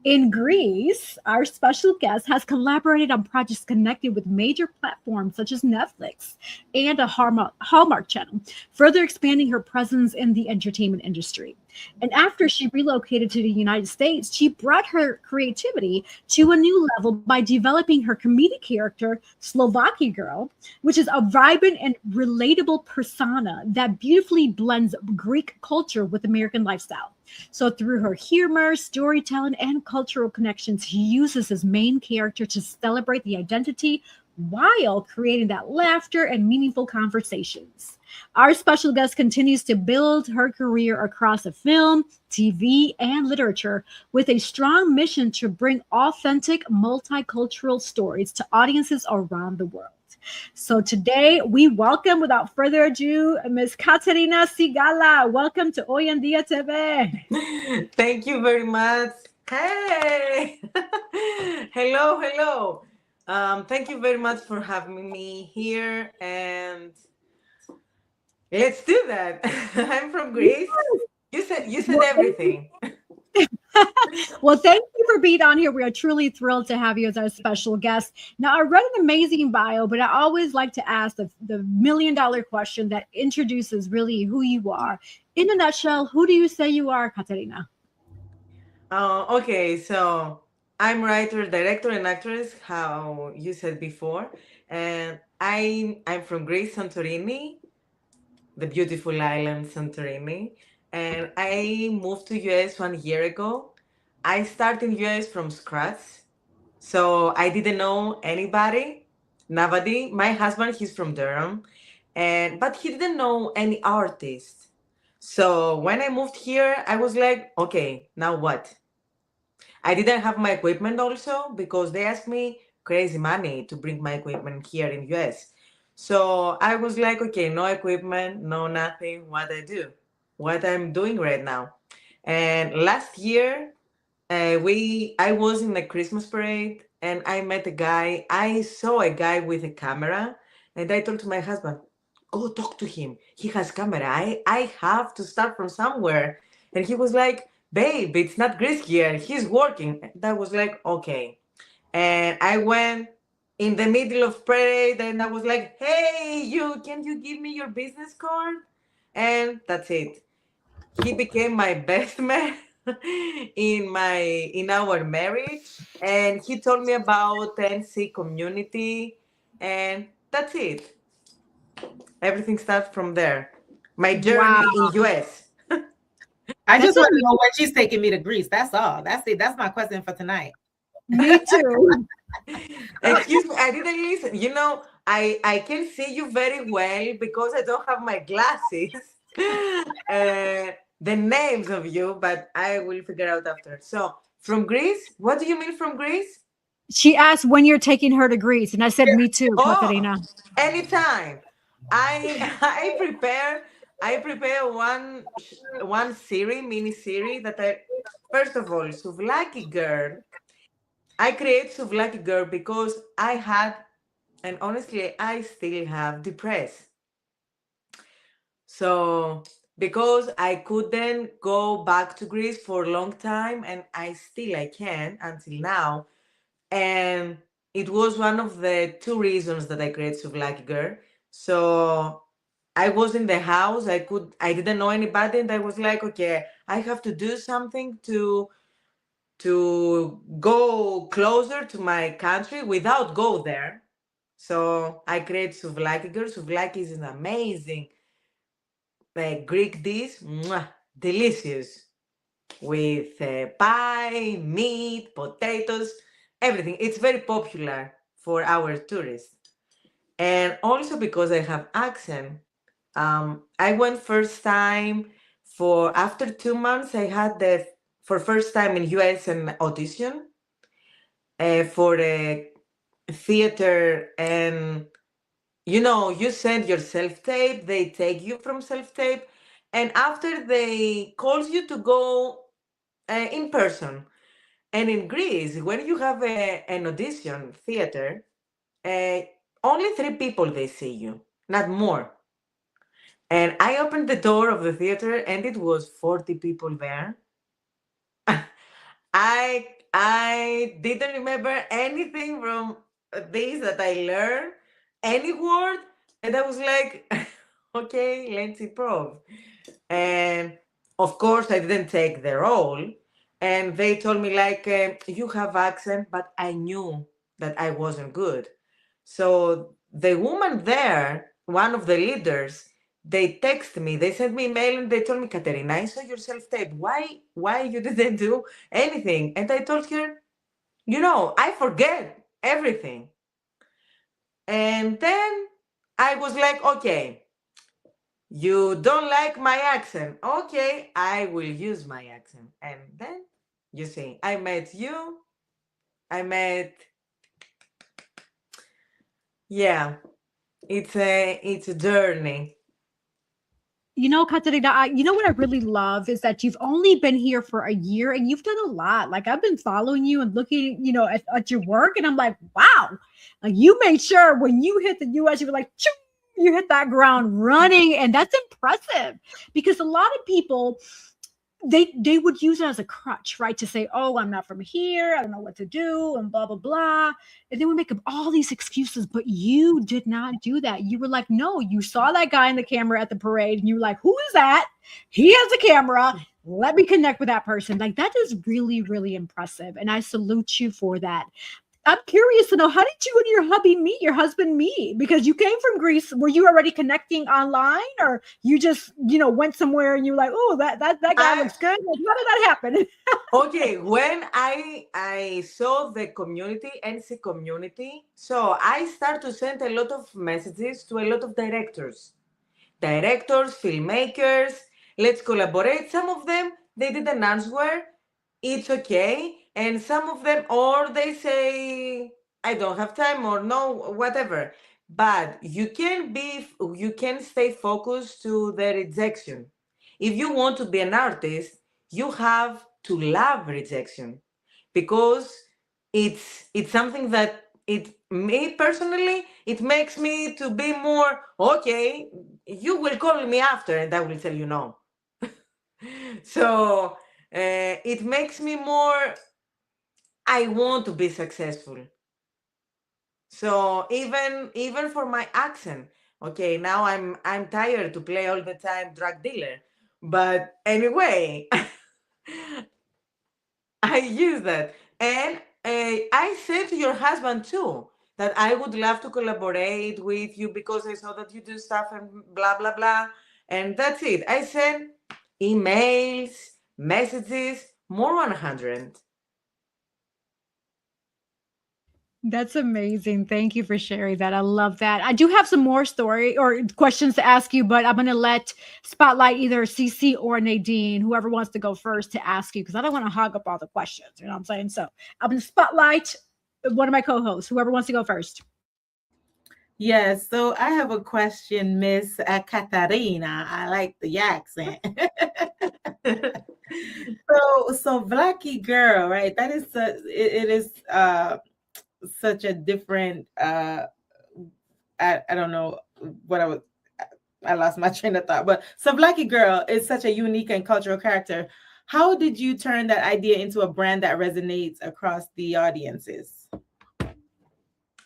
In Greece, our special guest has collaborated on projects connected with major platforms such as Netflix and a Hallmark Channel, further expanding her presence in the entertainment industry. And after she relocated to the United States, she brought her creativity to a new level by developing her comedic character, Slovakia Girl, which is a vibrant and relatable persona that beautifully blends Greek culture with American lifestyle. So through her humor, storytelling, and cultural connections, she uses his main character to celebrate the identity while creating that laughter and meaningful conversations. Our special guest continues to build her career across film, TV, and literature with a strong mission to bring authentic, multicultural stories to audiences around the world. So today we welcome, without further ado, Ms. Katerina Sigala. Welcome to Hoy en Dia TV. Thank you very much. Hey, hello. Thank you very much for having me here, and let's do that. I'm from Greece. You said everything. Well, thank you for being on here. We are truly thrilled to have you as our special guest. Now, I read an amazing bio, but I always like to ask the $1 million question that introduces really who you are. In a nutshell, who do you say you are, Katerina? Okay, so I'm writer, director, and actress, how you said before. And I'm from Greece, Santorini, the beautiful island Santorini. And I moved to US 1 year ago. I started in US from scratch. So I didn't know anybody, nobody. My husband, he's from Durham, but he didn't know any artist. So when I moved here, I was like, okay, now what? I didn't have my equipment also because they asked me crazy money to bring my equipment here in US. So I was like, okay, no equipment, no nothing, what I do, what I'm doing right now. And last year, I was in a Christmas parade and I met a guy. I saw a guy with a camera and I told to my husband, go talk to him. He has camera. I have to start from somewhere. And he was like, babe, it's not Greece here. He's working. And I was like, okay. And I went in the middle of parade and I was like, hey, can you give me your business card? And that's it. He became my best man in our marriage, and he told me about NC community, and that's it. Everything starts from there. My journey in US. I just want to know where she's taking me to Greece. That's all. That's it. That's my question for tonight. Me too. Excuse me, I didn't listen. I can see you very well because I don't have my glasses. The names of you, but I will figure out after. So, from Greece? What do you mean from Greece? She asked when you're taking her to Greece, and I said, "Me too, Oh, Katerina." anytime. I I prepare one series, mini series that I first of all, Souvlaki Girl. I create Souvlaki Girl because I had, and honestly, I still have depressed. So because I couldn't go back to Greece for a long time, and I can until now, and it was one of the two reasons that I created Souvlaki Girl. So I was in the house, I didn't know anybody, and I was like, okay, I have to do something to go closer to my country without go there. So I created Souvlaki Girl. Souvlaki is an amazing Greek dish, mwah, delicious, with pie, meat, potatoes, everything. It's very popular for our tourists. And also because I have accent, I went first time for after 2 months. I had the for first time in US an audition for a theater, and you send your self tape. They take you from self tape, and after they calls you to go in person. And in Greece, when you have an audition theater, uh, only 3 people they see you, not more. And I opened the door of the theater, and it was 40 people there. I didn't remember anything from this that I learned, any word, and I was like, okay, let's improve. And of course, I didn't take the role. And they told me like, you have accent, but I knew that I wasn't good. So the woman there, one of the leaders, they text me, they sent me email, and they told me, Katerina, I saw your self-tape. Why you didn't do anything? And I told her, I forget everything. And then I was like, okay, you don't like my accent. Okay, I will use my accent. And then, you see, I met you. I met, yeah, it's a journey. Katerina, what I really love is that you've only been here for a year and you've done a lot. Like I've been following you and looking, at your work, and I'm like, wow, like you made sure when you hit the US, you were like, choo, you hit that ground running, and that's impressive because a lot of people they would use it as a crutch, right? To say, oh, I'm not from here, I don't know what to do, and blah blah blah. And they would make up all these excuses, but you did not do that. You were like, no, you saw that guy in the camera at the parade, and you were like, who is that? He has a camera. Let me connect with that person. Like that is really, really impressive. And I salute you for that. I'm curious to know, how did you and your husband meet? Because you came from Greece. Were you already connecting online, or you just, went somewhere and you were like, oh, that guy looks good? Like, how did that happen? Okay, when I saw the community, NC community, so I start to send a lot of messages to a lot of directors, filmmakers, let's collaborate. Some of them, they didn't answer. It's okay. And some of them, or they say, I don't have time, or no, whatever. But you can stay focused to the rejection. If you want to be an artist, you have to love rejection, because it's something that me personally, it makes me to be more okay. You will call me after, and I will tell you no. So it makes me more, I want to be successful. So even for my accent, okay, now I'm tired to play all the time drug dealer, but anyway, I use that. And I said to your husband too that I would love to collaborate with you because I saw that you do stuff and blah, blah, blah. And that's it. I sent emails, messages, more 100. That's amazing. Thank you for sharing that. I love that. I do have some more story or questions to ask you, but I'm going to let spotlight either CC or Nadine, whoever wants to go first to ask you, because I don't want to hog up all the questions. You know what I'm saying? So I'm going to spotlight one of my co-hosts, whoever wants to go first. Yes, so I have a question, Miss Katarina. I like the accent. So Blacky girl, right? That is it is such a different I don't know what I lost my train of thought, but so Blacky girl is such a unique and cultural character. How did you turn that idea into a brand that resonates across the audiences?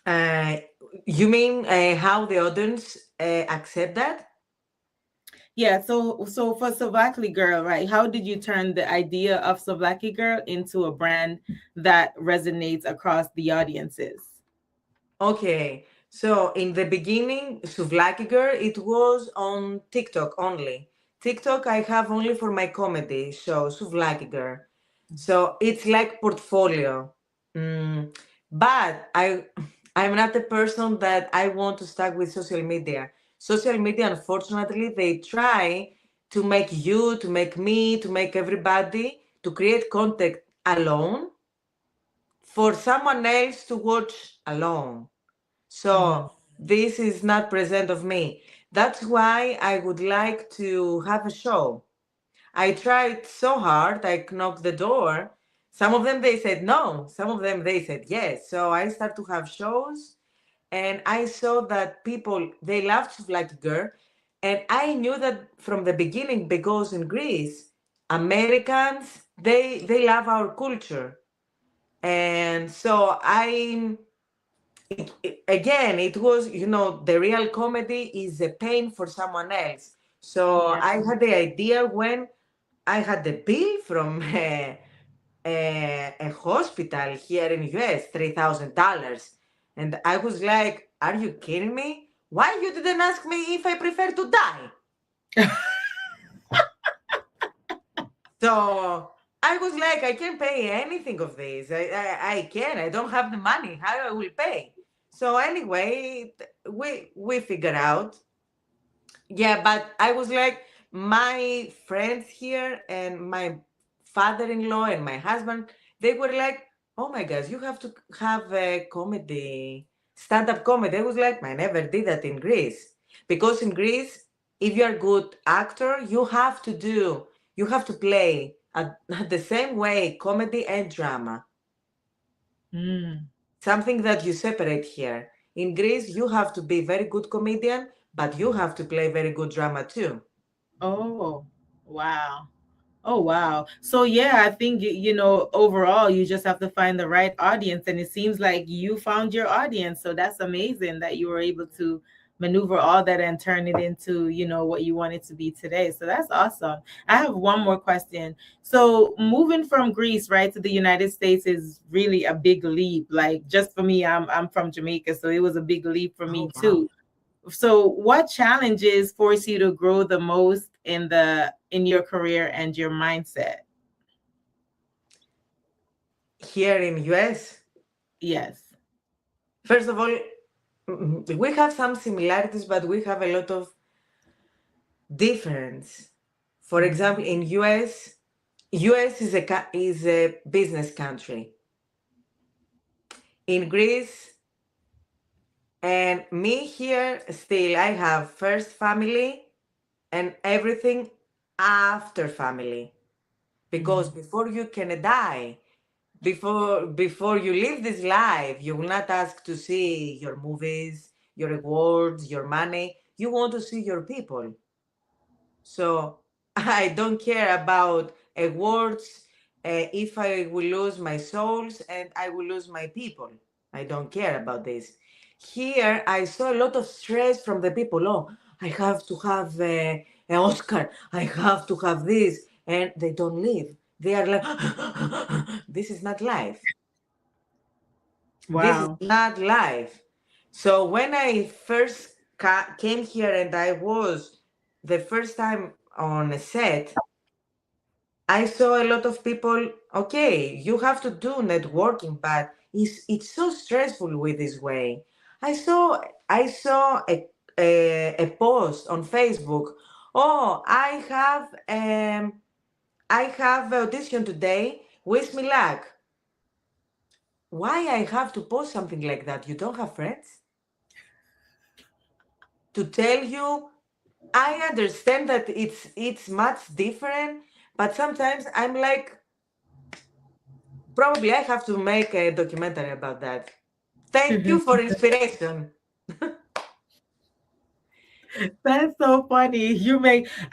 Uh, you mean how the audience accept that? Yeah, so for Savaki Girl, right? How did you turn the idea of Savaki Girl into a brand that resonates across the audiences? Okay, so in the beginning, Souvlaki Girl, it was on TikTok only. TikTok I have only for my comedy show, Souvlaki Girl. So it's like portfolio. Mm, but I'm not a person that I want to start with social media. Social media, unfortunately, they try to make you, to make me, to make everybody to create content alone for someone else to watch alone. So this is not present of me. That's why I would like to have a show. I tried so hard, I knocked the door. Some of them they said no, some of them they said yes. So I started to have shows and I saw that people they loved like girl. And I knew that from the beginning because in Greece, Americans they love our culture. And so again, it was, the real comedy is a pain for someone else. So Yeah. I had the idea when I had the bill from a hospital here in US, $3,000. And I was like, are you kidding me? Why you didn't ask me if I prefer to die? So I was like, I can't pay anything of this. I can. I don't have the money. How I will pay? So anyway, we figure out. Yeah, but I was like, my friends here and my father-in-law and my husband, they were like, oh my gosh, you have to have a comedy, stand-up comedy. I was like, I never did that in Greece. Because in Greece, if you're a good actor, you have to play at the same way comedy and drama. Something that you separate here. In Greece, you have to be very good comedian, but you have to play very good drama too. Oh, wow. Oh, wow. So yeah, I think overall you just have to find the right audience, and it seems like you found your audience. So that's amazing that you were able to maneuver all that and turn it into, what you want it to be today. So that's awesome. I have one more question. So moving from Greece, right, to the United States is really a big leap. Like just for me, I'm from Jamaica, so it was a big leap for me Oh, wow. too. So what challenges force you to grow the most in your career and your mindset? Here in US, Yes. first of all, we have some similarities, but we have a lot of difference. For example, in US is a business country. In Greece, and me here, still, I have first family and everything after family. Because before you can die, before you live this life, you will not ask to see your movies, your awards, your money. You want to see your people. So I don't care about awards. If I will lose my souls and I will lose my people, I don't care about this. Here, I saw a lot of stress from the people. Oh, I have to have an Oscar. I have to have this, and they don't live. They are like, this is not life. This is Wow. not life. So when I first came here and I was the first time on a set, I saw a lot of people, okay, you have to do networking, but It's so stressful with this way. I saw a post on Facebook. Oh, I have audition today. Wish me luck. Why I have to post something like that? You don't have friends to tell you. I understand that it's much different, but sometimes I'm like, probably I have to make a documentary about that. Thank you for inspiration. That's so funny.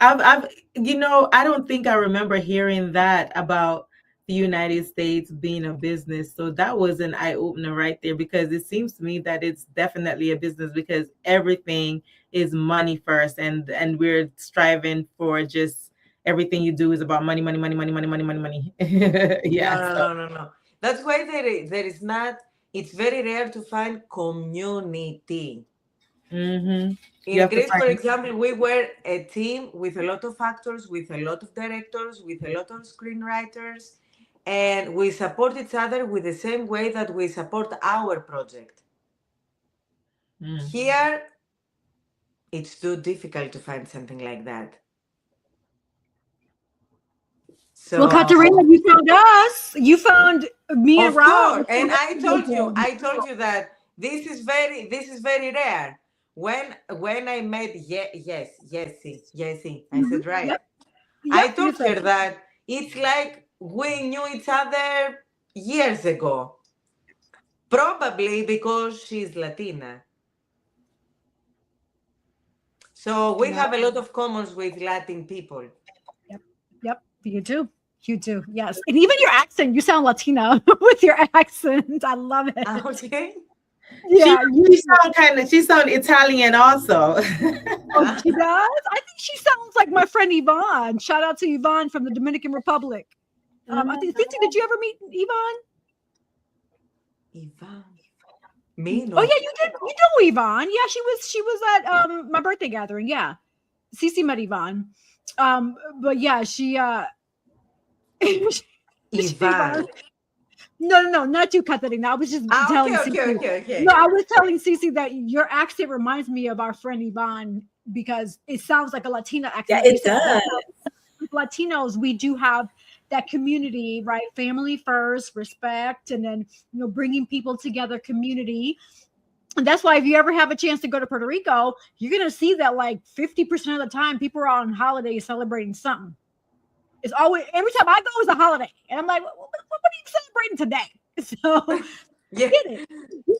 I don't think I remember hearing that about the United States being a business. So that was an eye opener right there, because it seems to me that it's definitely a business, because everything is money first, and we're striving for just everything you do is about money, money, money, money, money, money, money, money. No, Yeah. no, So. no, no, no. That's why there is not. It's very rare to find community. Mm-hmm. You In have to Greece, find. for example, we were a team with a lot of actors, with a lot of directors, with a lot of screenwriters, and we support each other with the same way that we support our project. Mm. Here, it's too difficult to find something like that. Well, So, Katerina, you found us. You found me and of Rob. course, and I told you that this is very rare. When I met Yesi, I said right. Yep, I yep. You told said her that it's like we knew each other years ago, probably because she's Latina. So we yeah. have a lot of commons with Latin people. Yep, yep. You do. You do. Yes, and even your accent. You sound Latina with your accent. I love it. Okay. She Yeah, you she do. sound Italian also. Oh, she does. I think she sounds like my friend Yvonne. Shout out to Yvonne from the Dominican Republic. I think. Cincy, did you ever meet Yvonne? Ivan. Me Oh no. yeah, you did. You know Yvonne. Yeah, she was at my birthday gathering. Yeah, Cece met Yvonne. But yeah, she Ivan. Yvonne. No, not you, Katerina. I was just Ah, telling okay, okay, Cece. okay, No, okay. I was telling Cece that your accent reminds me of our friend Yvonne because it sounds like a Latina Yeah, accent. Like you it said, does. with Latinos, we do have that community, right? Family first, respect, and then bringing people together, community. And that's why if you ever have a chance to go to Puerto Rico, you're gonna see that like 50% of the time people are on holiday celebrating something. It's always every time I go is a holiday, and I'm like, what are you celebrating today? So Yeah. get it.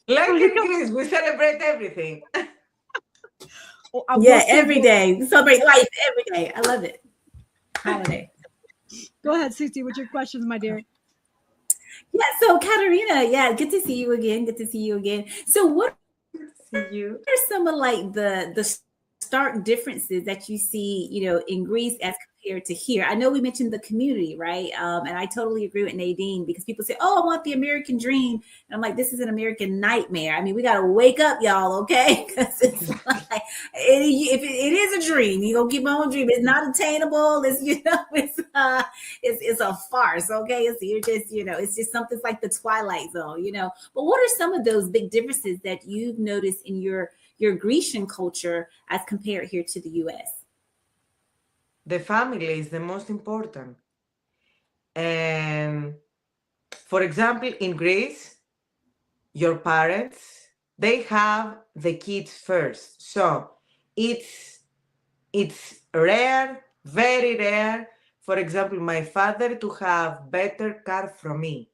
Like Puerto in Rico. Greece, we celebrate everything. Oh, I will Yeah, say every this. day. We celebrate life every day. I love it. Holiday. Go ahead, Cece, with your questions, my dear. Yeah, so Katerina, yeah, good to see you again. Good to see you again. So what See you. are some of like the stark differences that you see, in Greece as compared to here? I know we mentioned the community, right? And I totally agree with Nadine because people say, "Oh, I want the American dream," and I'm like, "This is an American nightmare." I mean, we got to wake up, y'all, okay? Because it's like if it is a dream, you gonna keep my own dream. It's not attainable. It's it's a farce, okay? You're just it's just something like the Twilight Zone, But what are some of those big differences that you've noticed in your Grecian culture as compared here to the US? The family is the most important. And for example, in Greece, your parents, they have the kids first. So it's rare, very rare, for example, my father to have better car from me.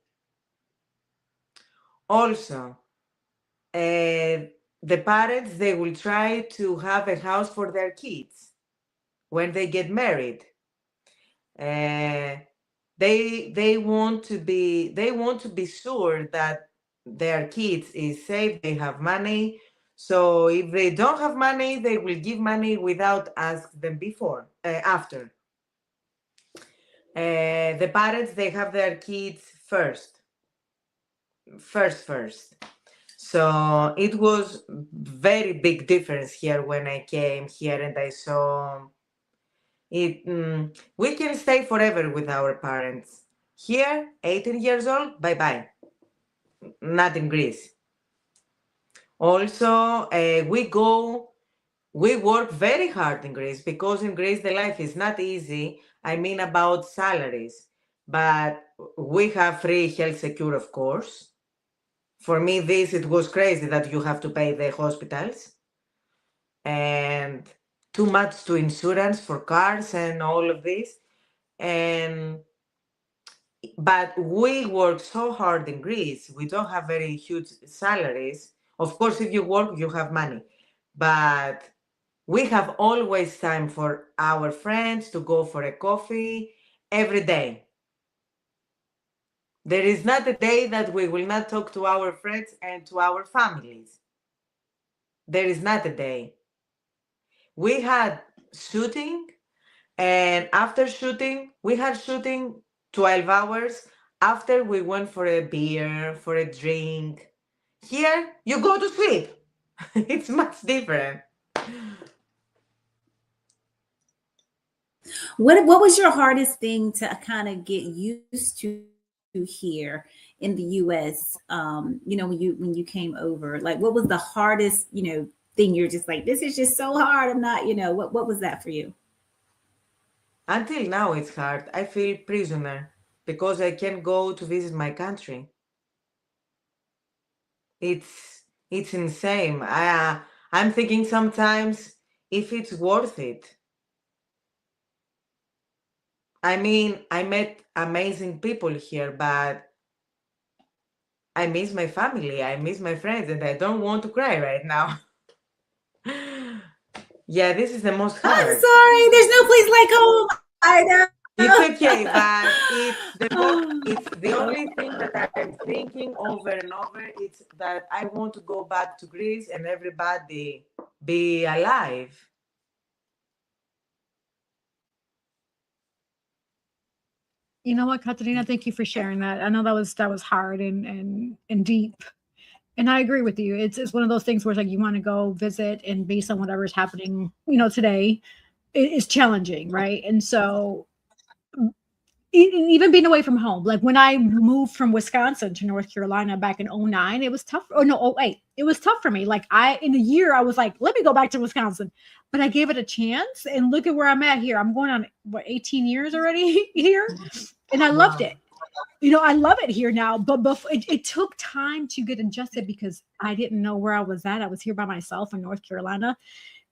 Also, the parents, they will try to have a house for their kids when they get married. Uh, they want to be sure that their kids is safe, they have money. So if they don't have money, they will give money without ask them before after. The parents, they have their kids first. So it was very big difference here when I came here and I saw it. We can stay forever with our parents. Here, 18 years old, bye bye. not in Greece. Also, we work very hard in Greece because in Greece the life is not easy. I mean about salaries, but we have free health secure, of course. For me, it was crazy that you have to pay the hospitals and too much to insurance for cars and all of this. And but we work so hard in Greece. We don't have very huge salaries. Of course, if you work, you have money, but we have always time for our friends to go for a coffee every day. There is not a day that we will not talk to our friends and to our families. There is not a day. We had shooting, and after shooting, we had shooting 12 hours. After we went for a beer, for a drink. Here, you go to sleep. It's much different. What was your hardest thing to kind of get used to here in the US? When you came over, like what was the hardest, thing you're just like, this is just so hard. I'm not, what was that for you? Until now, it's hard. I feel prisoner because I can't go to visit my country. It's insane. I'm thinking sometimes if it's worth it. I mean, I met amazing people here, but I miss my family, I miss my friends, and I don't want to cry right now. Yeah, this is the most hard. I'm sorry, there's no place like home. I know. It's okay, but it's the only thing that I'm thinking over and over. It's that I want to go back to Greece and everybody be alive. You know what, Katerina, thank you for sharing that. I know that was hard and deep. And I agree with you. It's one of those things where it's like you want to go visit, and based on whatever's happening, today, it's challenging, right? And so even being away from home, like when I moved from Wisconsin to North Carolina back in 09, it was tough. Oh no, 08. It was tough for me. Like in a year, I was like, let me go back to Wisconsin, but I gave it a chance, and look at where I'm at here. I'm going on 18 years already here, and I loved it. I love it here now, but it took time to get adjusted because I didn't know where I was at. I was here by myself in North Carolina.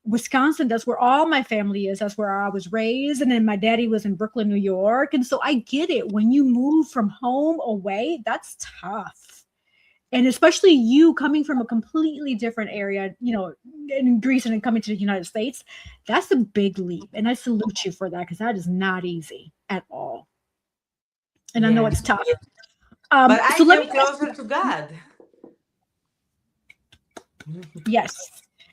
Wisconsin, that's where all my family is. That's where I was raised. And then my daddy was in Brooklyn, New York. And so I get it. When you move from home away, that's tough. And especially you coming from a completely different area, in Greece and then coming to the United States, that's a big leap. And I salute you for that because that is not easy at all. And I know it's tough. But I came closer to God. Yes.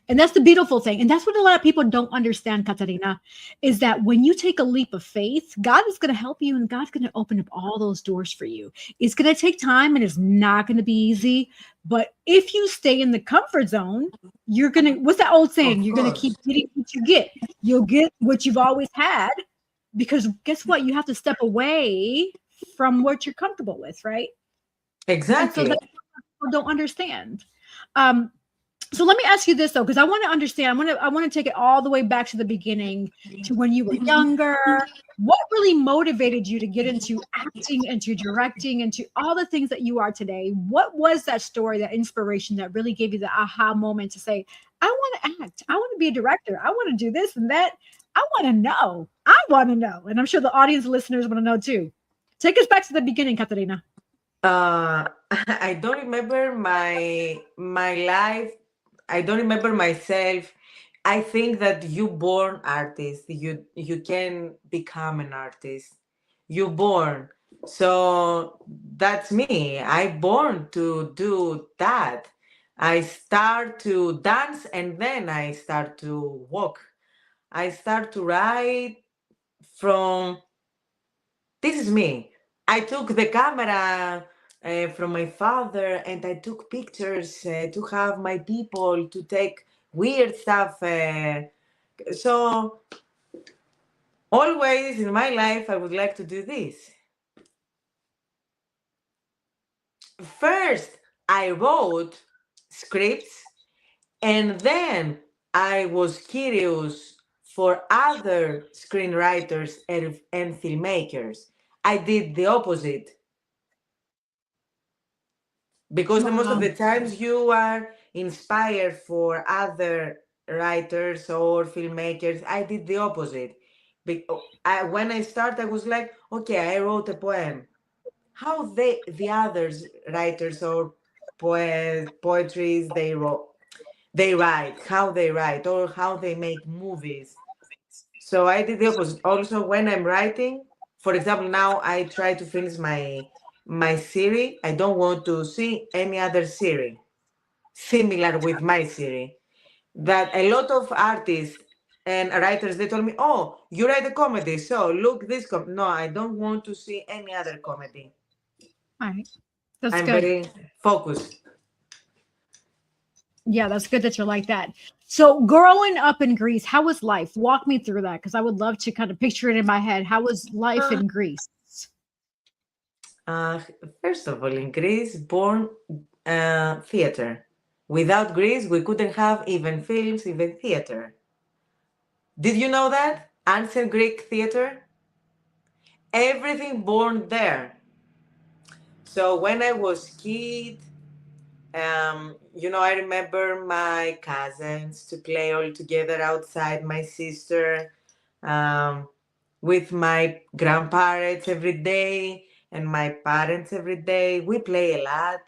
And that's the beautiful thing. And that's what a lot of people don't understand, Katerina, is that when you take a leap of faith, God is going to help you and God's going to open up all those doors for you. It's going to take time and it's not going to be easy. But if you stay in the comfort zone, you're going to, what's that old saying? You're going to keep getting what you get. You'll get what you've always had, because guess what? You have to step away from what you're comfortable with, right? Exactly. And so that people don't understand. So let me ask you this though, because I want to understand. I want to take it all the way back to the beginning, to when you were younger. What really motivated you to get into acting, into directing, into all the things that you are today? What was that story, that inspiration that really gave you the aha moment to say, I want to act, I want to be a director, I want to do this and that? I want to know. And I'm sure the audience listeners want to know too. Take us back to the beginning, Katerina. I don't remember my life. I don't remember myself. I think that you born artist. You can become an artist. You born. So that's me. I born to do that. I start to dance and then I start to walk. I start to write from, this is me. I took the camera from my father and I took pictures to have my people to take weird stuff. So always in my life, I would like to do this. First, I wrote scripts, and then I was curious for other screenwriters and filmmakers. I did the opposite, because the most of Wow. the times you are inspired for other writers or filmmakers. I did the opposite. When I started, I was like, okay, I wrote a poem. How the others writers or poetries they write, how they write, or how they make movies. So I did the opposite. Also, when I'm writing, for example, now I try to finish my series. I don't want to see any other series similar with my series. That a lot of artists and writers, they told me, "Oh, you write a comedy, so look this No, I don't want to see any other comedy. All right. That's I'm good. very focused." Yeah, that's good that you're like that. So, growing up in Greece, how was life? Walk me through that because I would love to kind of picture it in my head. How was life in Greece? Uh, First of all, in Greece, born theater. Without Greece, we couldn't have even films, even theater. Did you know that? Ancient Greek theater? Everything born there. So when I was kid, I remember my cousins to play all together outside, my sister, um, with my grandparents every day and my parents every day. We play a lot.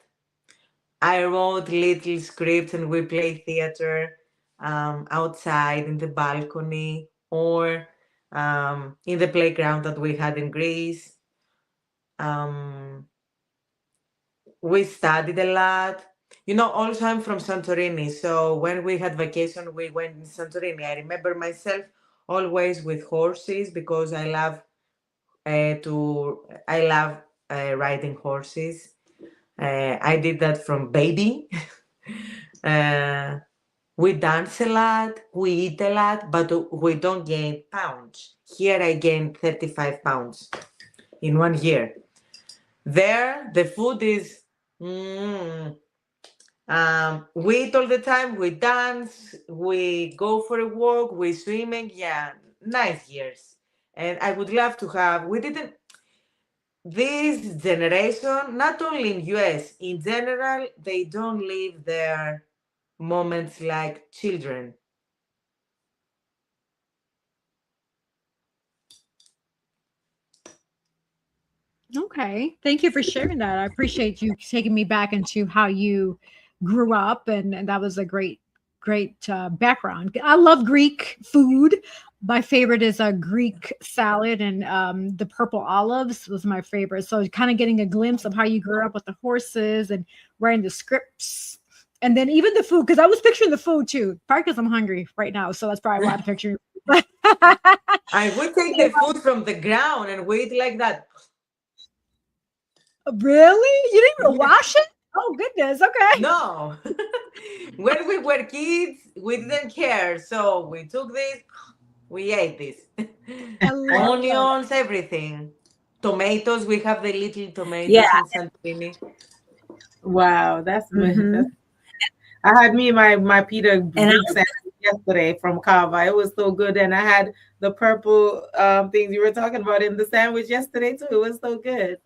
I wrote little scripts and we play theater outside in the balcony or in the playground that we had in Greece. Um, we studied a lot. Also, I'm from Santorini. So when we had vacation, we went in Santorini. I remember myself always with horses because I love riding horses. I did that from baby. uh, we dance a lot, we eat a lot, but we don't gain pounds. Here I gained 35 pounds in 1 year. There, the food is, we eat all the time, we dance, we go for a walk, we swimming. Yeah, nice years. And I would love to have, we didn't, this generation, not only in US, in general, they don't live their moments like children. Okay. Thank you for sharing that. I appreciate you taking me back into how you grew up, and that was a great background. I love Greek food. My favorite is a Greek salad, and the purple olives was my favorite. So, kind of getting a glimpse of how you grew up with the horses and writing the scripts. And then even the food, because I was picturing the food too, probably because I'm hungry right now. So that's probably why I'm picturing. I would take the food from the ground and we eat like that. Really? You didn't even wash it? Oh goodness. Okay. No. When we were kids, we didn't care. So we took this, we ate this. I love that. Onions, everything. Tomatoes, we have the little tomatoes Yeah. in Santorini. Wow, that's Mhm. I had me my pita And I Greek sandwich yesterday from Kava. It was so good, and I had the purple things you were talking about in the sandwich yesterday too. It was so good.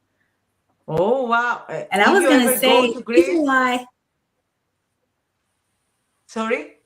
Oh, wow. and I If was you gonna ever go say to the reason Greece, why sorry?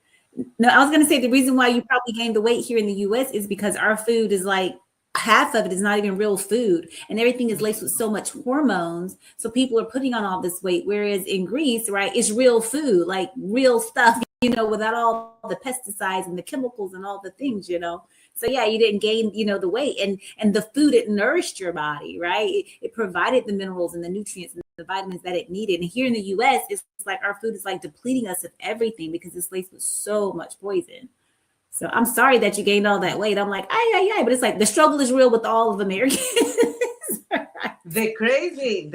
no, I was gonna say the reason why you probably gained the weight here in the US is because our food is like half of it is not even real food and everything is laced with so much hormones. So people are putting on all this weight. Whereas in Greece, right, it's real food, like real stuff, without all the pesticides and the chemicals and all the things. So yeah, you didn't gain, the weight and the food, it nourished your body, right? It provided the minerals and the nutrients and the vitamins that it needed. And here in the US, it's like our food is like depleting us of everything because it's laced with so much poison. So I'm sorry that you gained all that weight. I'm like, ay, but it's like the struggle is real with all of Americans. The crazy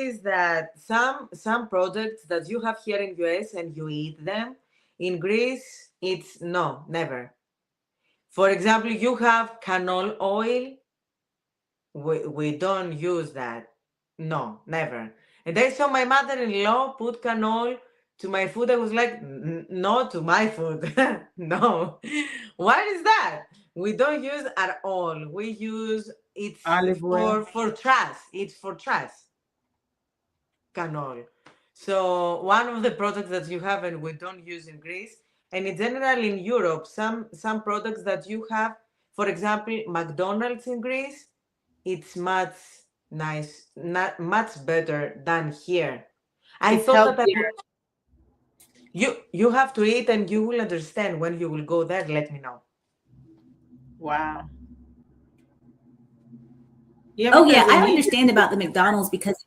is that some products that you have here in US and you eat them, in Greece, it's no, never. For example, you have canola oil. We don't use that. No, never. And I saw my mother-in-law put cannoli to my food. I was like, no to my food. No. What is that? We don't use at all. We use it's Olive oil. for trash. It's for trash. Cannoli. So one of the products that you have and we don't use in Greece, and in general in Europe, some products that you have, for example, McDonald's in Greece, it's much not much better than here. I It's thought that healthier. you have to eat and you will understand when you will go there. Let me know. Wow. Yeah, Oh yeah, because I in understand Egypt, about the McDonald's because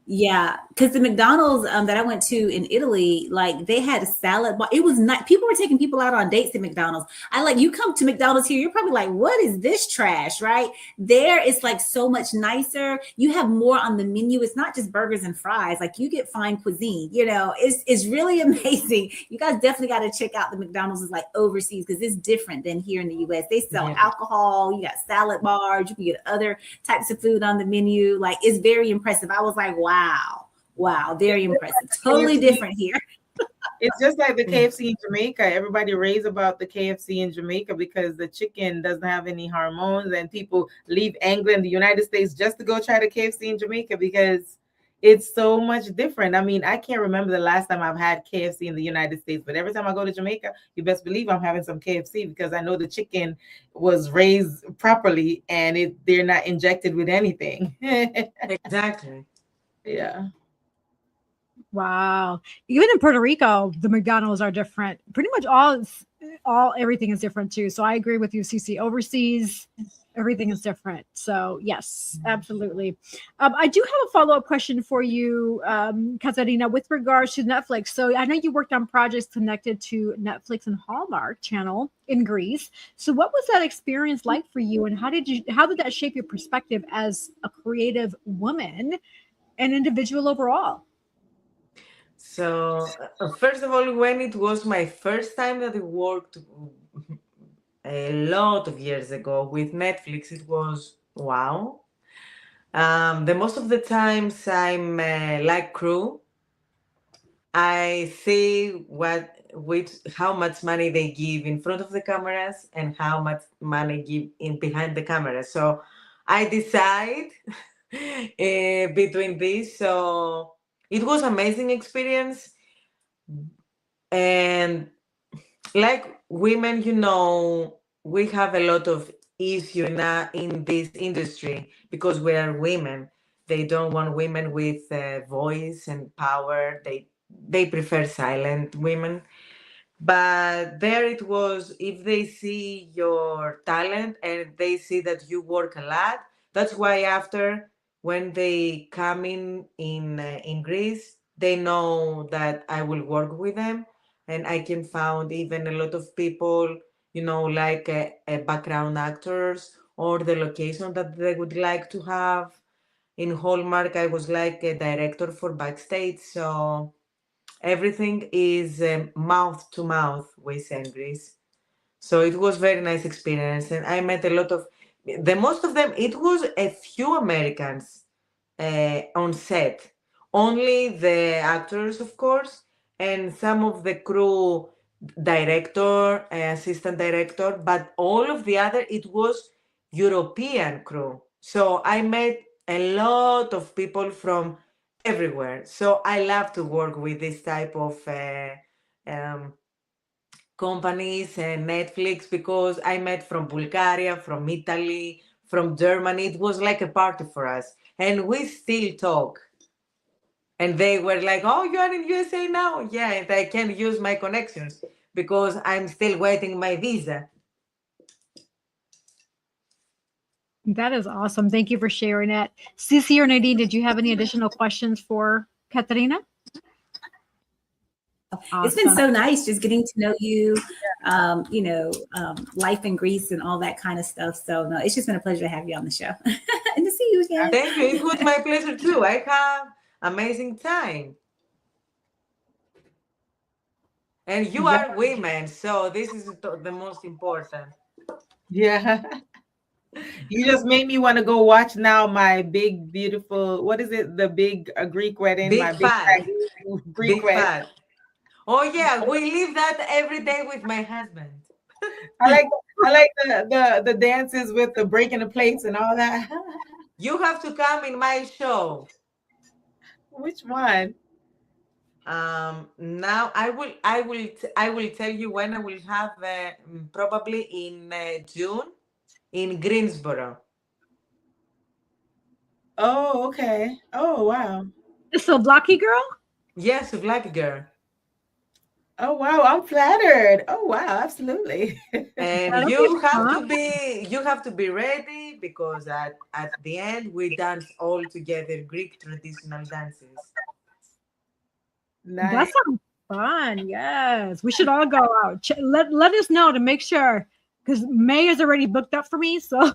yeah, because the McDonald's that I went to in Italy, like they had a salad bar. It was not people were taking people out on dates at McDonald's. I like you come to McDonald's here, you're probably like, what is this trash, right? There it's like so much nicer. You have more on the menu. It's not just burgers and fries. Like you get fine cuisine, you know, it's really amazing. You guys definitely got to check out the McDonald's is like overseas because it's different than here in the US. They sell Yeah. alcohol, you got salad bars, you can get other types of food on the menu. Like it's very impressive. I was like, wow, very impressive. Totally KFC, different here. it's just like the Mm. KFC in Jamaica. Everybody raves about the KFC in Jamaica because the chicken doesn't have any hormones, and people leave England, the United States, just to go try the KFC in Jamaica because it's so much different. I mean, I can't remember the last time I've had KFC in the United States, but every time I go to Jamaica, you best believe I'm having some KFC because I know the chicken was raised properly and they're not injected with anything. Exactly. Yeah. Wow. Even in Puerto Rico, the McDonald's are different. Pretty much all everything is different too. So I agree with you, CC. Overseas, everything is different. So yes, absolutely. I do have a follow-up question for you, Katerina, with regards to Netflix. So I know you worked on projects connected to Netflix and Hallmark Channel in Greece. So what was that experience like for you, and how did that shape your perspective as a creative woman and individual overall? So, first of all, when it was my first time that I worked a lot of years ago with Netflix, it was wow. The most of the times I'm like crew, I see how much money they give in front of the cameras and how much money give in behind the camera. So I decide between these. So it was amazing experience. And like women, we have a lot of issue in this industry because we are women. They don't want women with voice and power. They prefer silent women. But there it was, if they see your talent and they see that you work a lot, that's why after when they come in Greece, they know that I will work with them and I can found even a lot of people, like background actors or the location that they would like to have. In Hallmark, I was like a director for backstage, so everything is mouth to mouth with Greece. So it was very nice experience, and I met a lot of the most of them. It was a few Americans on set, only the actors, of course, and some of the crew, director, assistant director, but all of the other it was European crew. So I met a lot of people from everywhere. So I love to work with this type of um, companies and Netflix because I met from Bulgaria, from Italy, from Germany. It was like a party for us. And we still talk. And they were like, oh, you are in USA now? Yeah, and I can use my connections because I'm still waiting my visa. That is awesome. Thank you for sharing that. Cici or Nadine, did you have any additional questions for Katerina? It's been Awesome. so nice just getting to know you, life in Greece and all that kind of stuff. So no, it's just been a pleasure to have you on the show and to see you again. Thank you. It was my pleasure too. I have amazing time. And you Yeah. are women, so this is the most important. Yeah. You just made me want to go watch now my big, beautiful, what is it? The big Greek wedding, Big my big fat. Greek Big wedding. fat. Oh yeah, we live that every day with my husband. I like I like the dances with the breaking the plates and all that. You have to come in my show. Which one? Now I will tell you when I will have probably in June in Greensboro. Oh, okay. Oh, wow. So blocky girl. Yes, Black Girl. Oh, wow. I'm flattered. Oh, wow. Absolutely. And That'll be fun. you have to be ready because at the end we dance all together Greek traditional dances. That Nice. sounds fun. Yes, we should all go out. Let us know to make sure, because May is already booked up for me. So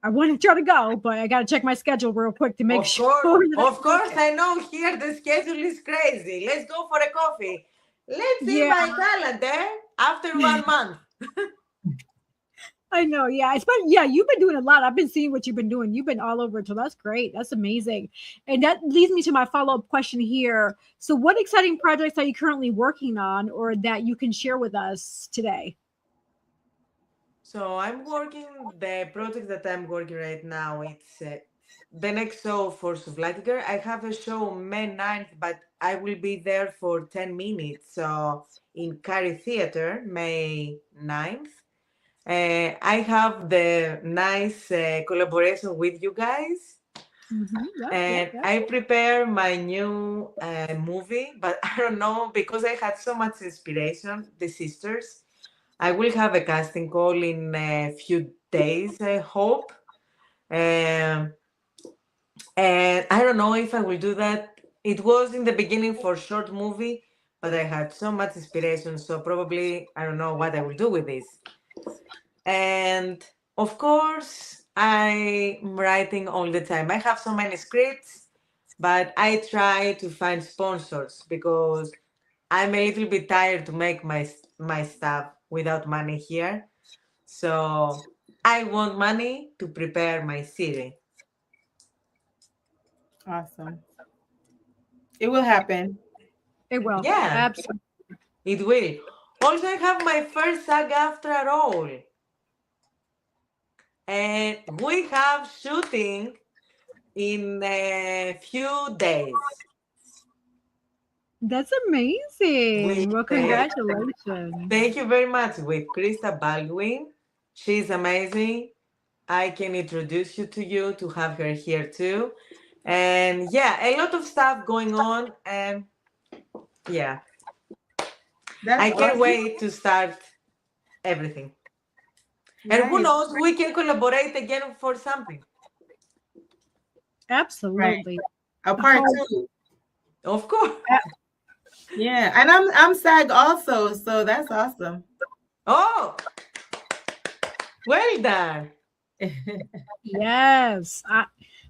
I want to try to go, but I got to check my schedule real quick to make sure. Of course, I know here the schedule is crazy. Let's go for a coffee. Let's see Yeah, my calendar after 1 month. I know. Yeah, yeah. You've been doing a lot. I've been seeing what you've been doing. You've been all over. So that's great. That's amazing. And that leads me to my follow-up question here. So, what exciting projects are you currently working on, or that you can share with us today? So the project that I'm working right now, it's the next show for Suvlatiker. I have a show May 9th, but I will be there for 10 minutes. So in Cary Theatre, May 9th. I have the nice collaboration with you guys. And I prepare my new movie, but I don't know, because I had so much inspiration, The Sisters. I will have a casting call in a few days, I hope. Um, and I don't know if I will do that. It was in the beginning for short movie, but I had so much inspiration, so probably I don't know what I will do with this. And of course, I'm writing all the time. I have so many scripts, but I try to find sponsors because I'm a little bit tired to make my stuff without money here. So I want money to prepare my series. Awesome. It will happen. It will. Yeah, Absolutely. it will. Also, I have my first SAG after all. And we have shooting in a few days. That's amazing. Well, congratulations. Thank you very much. With Krista Baldwin. She's amazing. I can introduce you to have her here too. And yeah, a lot of stuff going on. And yeah, I can't wait to start everything. And who knows, we can collaborate again for something. Absolutely. A part two. Of course. Yeah, and I'm SAG also, so that's awesome. Oh, well done. Yes.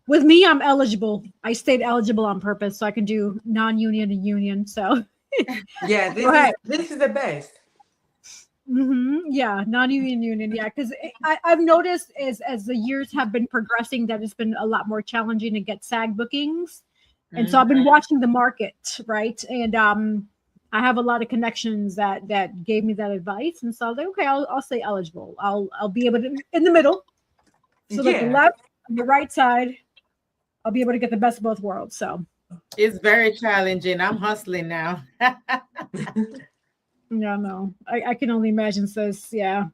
With me, I'm eligible. I stayed eligible on purpose so I can do non-union and union. So yeah, this is the best. Yeah, non-union union. Yeah, because I've noticed as the years have been progressing that it's been a lot more challenging to get SAG bookings, and so I've been watching the market, right? And I have a lot of connections that gave me that advice, and so I was like, okay, I'll stay eligible. I'll be able to in the middle, so like the left and the right side, I'll be able to get the best of both worlds. So it's very challenging. I'm hustling now. Yeah, no, I can only imagine, sis. Yeah.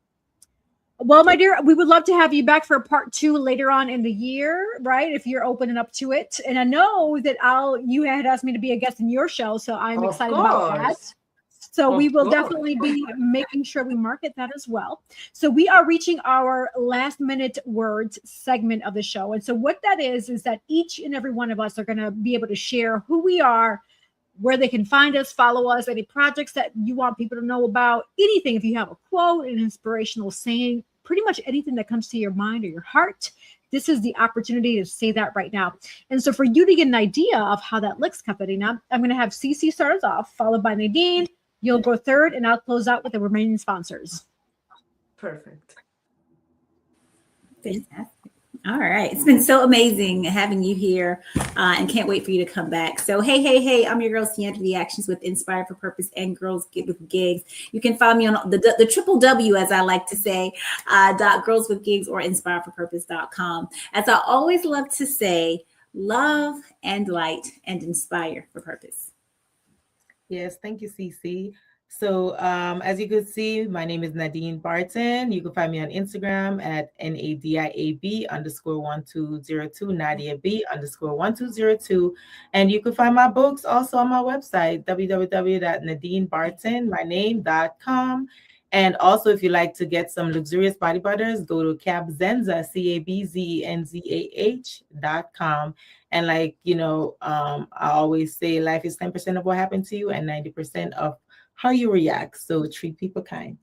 Well, my dear, we would love to have you back for part 2 later on in the year, right? If you're opening up to it. And I know that you had asked me to be a guest in your show, so I'm excited about that. So we will definitely be making sure we market that as well. So we are reaching our last minute words segment of the show. And so what that is that each and every one of us are going to be able to share who we are, where they can find us, follow us, any projects that you want people to know about, anything. If you have a quote, an inspirational saying, pretty much anything that comes to your mind or your heart, this is the opportunity to say that right now. And so for you to get an idea of how that looks, Katerina, I'm going to have Cece start us off, followed by Nadine. You'll go third, and I'll close out with the remaining sponsors. Perfect. Fantastic. All right. It's been so amazing having you here and can't wait for you to come back. So, hey, I'm your girl, Sienna, the Actions with Inspired for Purpose and Girls Get with Gigs. You can find me on the triple W, as I like to say, .girls with gigs or inspiredforpurpose.com. As I always love to say, love and light and inspire for purpose. Yes, thank you, Cece. So as you can see, my name is Nadine Barton. You can find me on Instagram at NADIAB_1202, Nadia B _1202. And you can find my books also on my website, www.nadinebarton.com. And also, if you like to get some luxurious body butters, go to Cabzenzah, CABZENZAH.com. And like, I always say life is 10% of what happened to you and 90% of how you react. So treat people kind.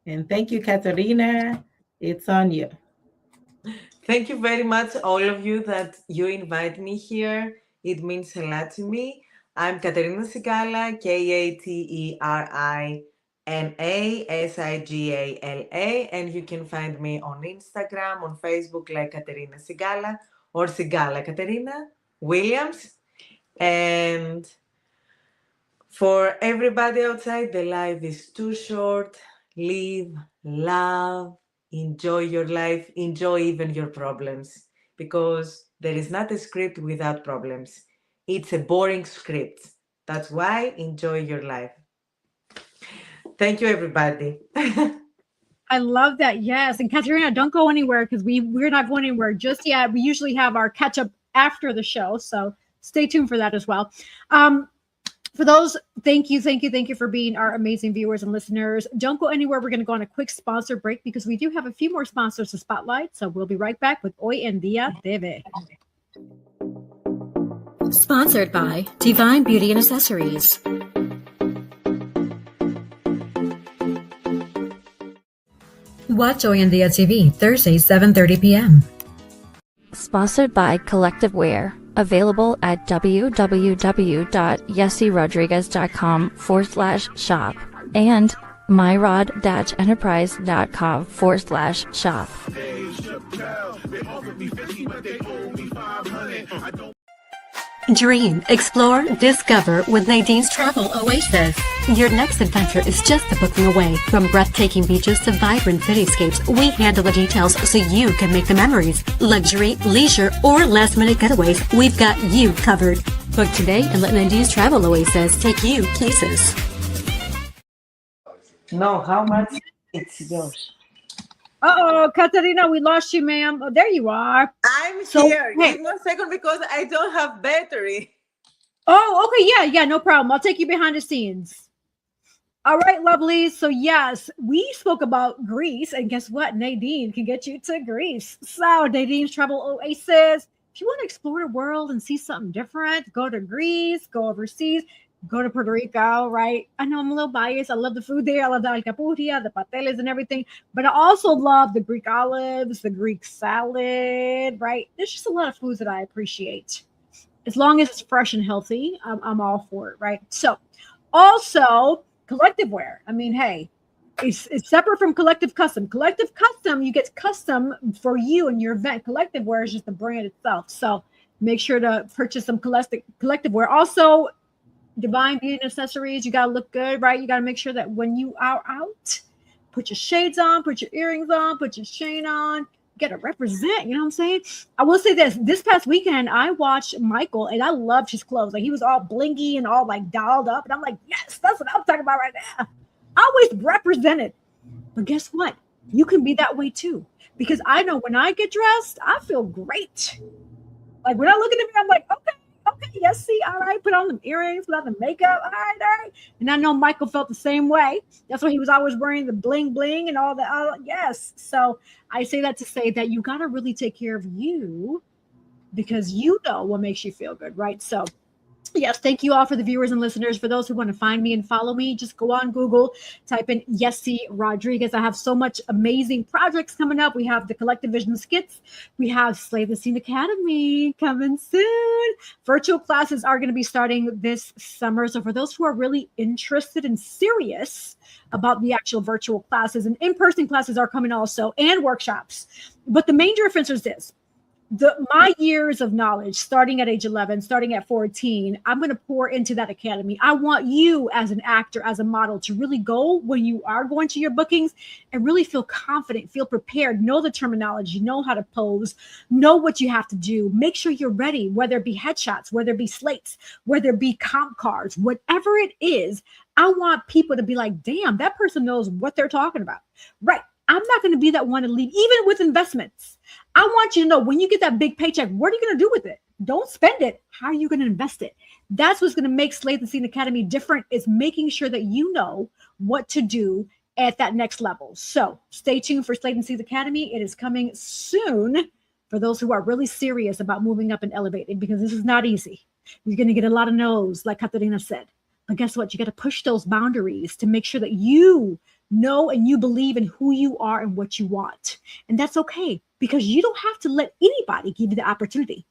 And thank you, Katerina. It's on you. Thank you very much, all of you, that you invite me here. It means a lot to me. I'm Katerina Sigala, KATERINA SIGALA, and you can find me on Instagram, on Facebook, like Katerina Sigala, or Sigala Katerina Williams. And for everybody outside, the life is too short. Live, love, enjoy your life, enjoy even your problems, because there is not a script without problems. It's a boring script. That's why enjoy your life. Thank you, everybody. I love that. Yes. And Katerina, don't go anywhere because we're not going anywhere just yet. We usually have our catch up after the show. So stay tuned for that as well. For those, thank you for being our amazing viewers and listeners. Don't go anywhere. We're going to go on a quick sponsor break because we do have a few more sponsors to spotlight. So we'll be right back with Hoy en Día TV. Sponsored by Divine Beauty and Accessories. Watch Hoy en Día TV, Thursdays, 7:30 p.m. Sponsored by Collective Wear. Available at www.yessirodriguez.com/shop and myrod-enterprise.com/shop. Dream, explore, discover with Nadine's Travel Oasis. Your next adventure is just a booking away. From breathtaking beaches to vibrant cityscapes, we handle the details so you can make the memories. Luxury, leisure, or last-minute getaways, we've got you covered. Book today and let Nadine's Travel Oasis take you places. No, how much? It's yours. Uh-oh, Katerina, we lost you, ma'am. Oh, there you are. I'm here. Hey. Give me a second because I don't have battery. Oh, okay. Yeah, no problem. I'll take you behind the scenes. All right, lovely. So yes, we spoke about Greece, and guess what? Nadine can get you to Greece. So Nadine's Travel Oasis. If you want to explore the world and see something different, go to Greece, go overseas, go to Puerto Rico, right? I know I'm a little biased. I love the food there. I love the alcapurria, the pateles and everything. But I also love the Greek olives, the Greek salad, right? There's just a lot of foods that I appreciate. As long as it's fresh and healthy, I'm all for it, right? So also collective wear. I mean, hey, it's separate from collective custom. Collective custom, you get custom for you and your event. Collective wear is just the brand itself. So make sure to purchase some collective wear. Also, Divine Beauty and Accessories, you got to look good, right? You got to make sure that when you are out, put your shades on, put your earrings on, put your chain on. You got to represent, you know what I'm saying? I will say this past weekend, I watched Michael and I loved his clothes. Like he was all blingy and all like dolled up. And I'm like, yes, that's what I'm talking about right now. I always represented. But guess what? You can be that way too. Because I know when I get dressed, I feel great. Like when I look at me, I'm like, okay, yes, see, all right, put on the earrings, put on the makeup, all right. And I know Michael felt the same way. That's why he was always wearing the bling bling and all that. Yes. So I say that to say that you got to really take care of you because you know what makes you feel good, right? So Yes, thank you all for the viewers and listeners. For those who want to find me and follow me, just go on Google, type in Yessie Rodriguez. I have so much amazing projects coming up. We have the Collective Vision Skits. We have Slay the Scene Academy coming soon. Virtual classes are going to be starting this summer. So for those who are really interested and serious about the actual virtual classes, and in-person classes are coming also, and workshops. But the main difference is this. My years of knowledge, starting at age 11, starting at 14, I'm going to pour into that academy. I want you as an actor, as a model, to really go when you are going to your bookings and really feel confident, feel prepared, know the terminology, know how to pose, know what you have to do. Make sure you're ready, whether it be headshots, whether it be slates, whether it be comp cards, whatever it is. I want people to be like, damn, that person knows what they're talking about. Right. I'm not going to be that one to leave, even with investments. I want you to know when you get that big paycheck, what are you going to do with it? Don't spend it. How are you going to invest it? That's what's going to make Slay the Scene Academy different, is making sure that you know what to do at that next level. So stay tuned for Slay the Scene Academy. It is coming soon for those who are really serious about moving up and elevating, because this is not easy. You're going to get a lot of no's, like Katerina said. But guess what? You got to push those boundaries to make sure that you know and you believe in who you are and what you want. And that's okay, because you don't have to let anybody give you the opportunity.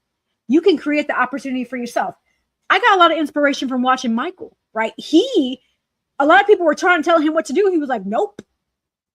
You can create the opportunity for yourself. I got a lot of inspiration from watching Michael, right? A lot of people were trying to tell him what to do. He was like, nope,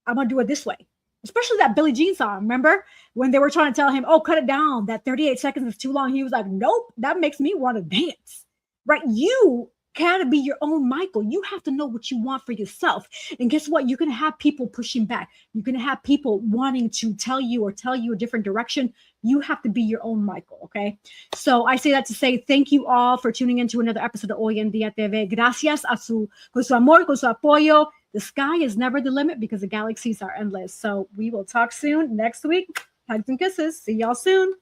I'm going to do it this way. Especially that Billie Jean song. Remember when they were trying to tell him, oh, cut it down. That 38 seconds is too long. He was like, nope, that makes me want to dance, right? You can't be your own Michael. You have to know what you want for yourself. And guess what? You're going to have people pushing back. You're going to have people wanting to tell you a different direction. You have to be your own Michael, okay? So I say that to say thank you all for tuning into another episode of Hoy en Día TV. Gracias con su amor, con su apoyo. The sky is never the limit because the galaxies are endless. So we will talk soon next week. Hugs and kisses. See y'all soon.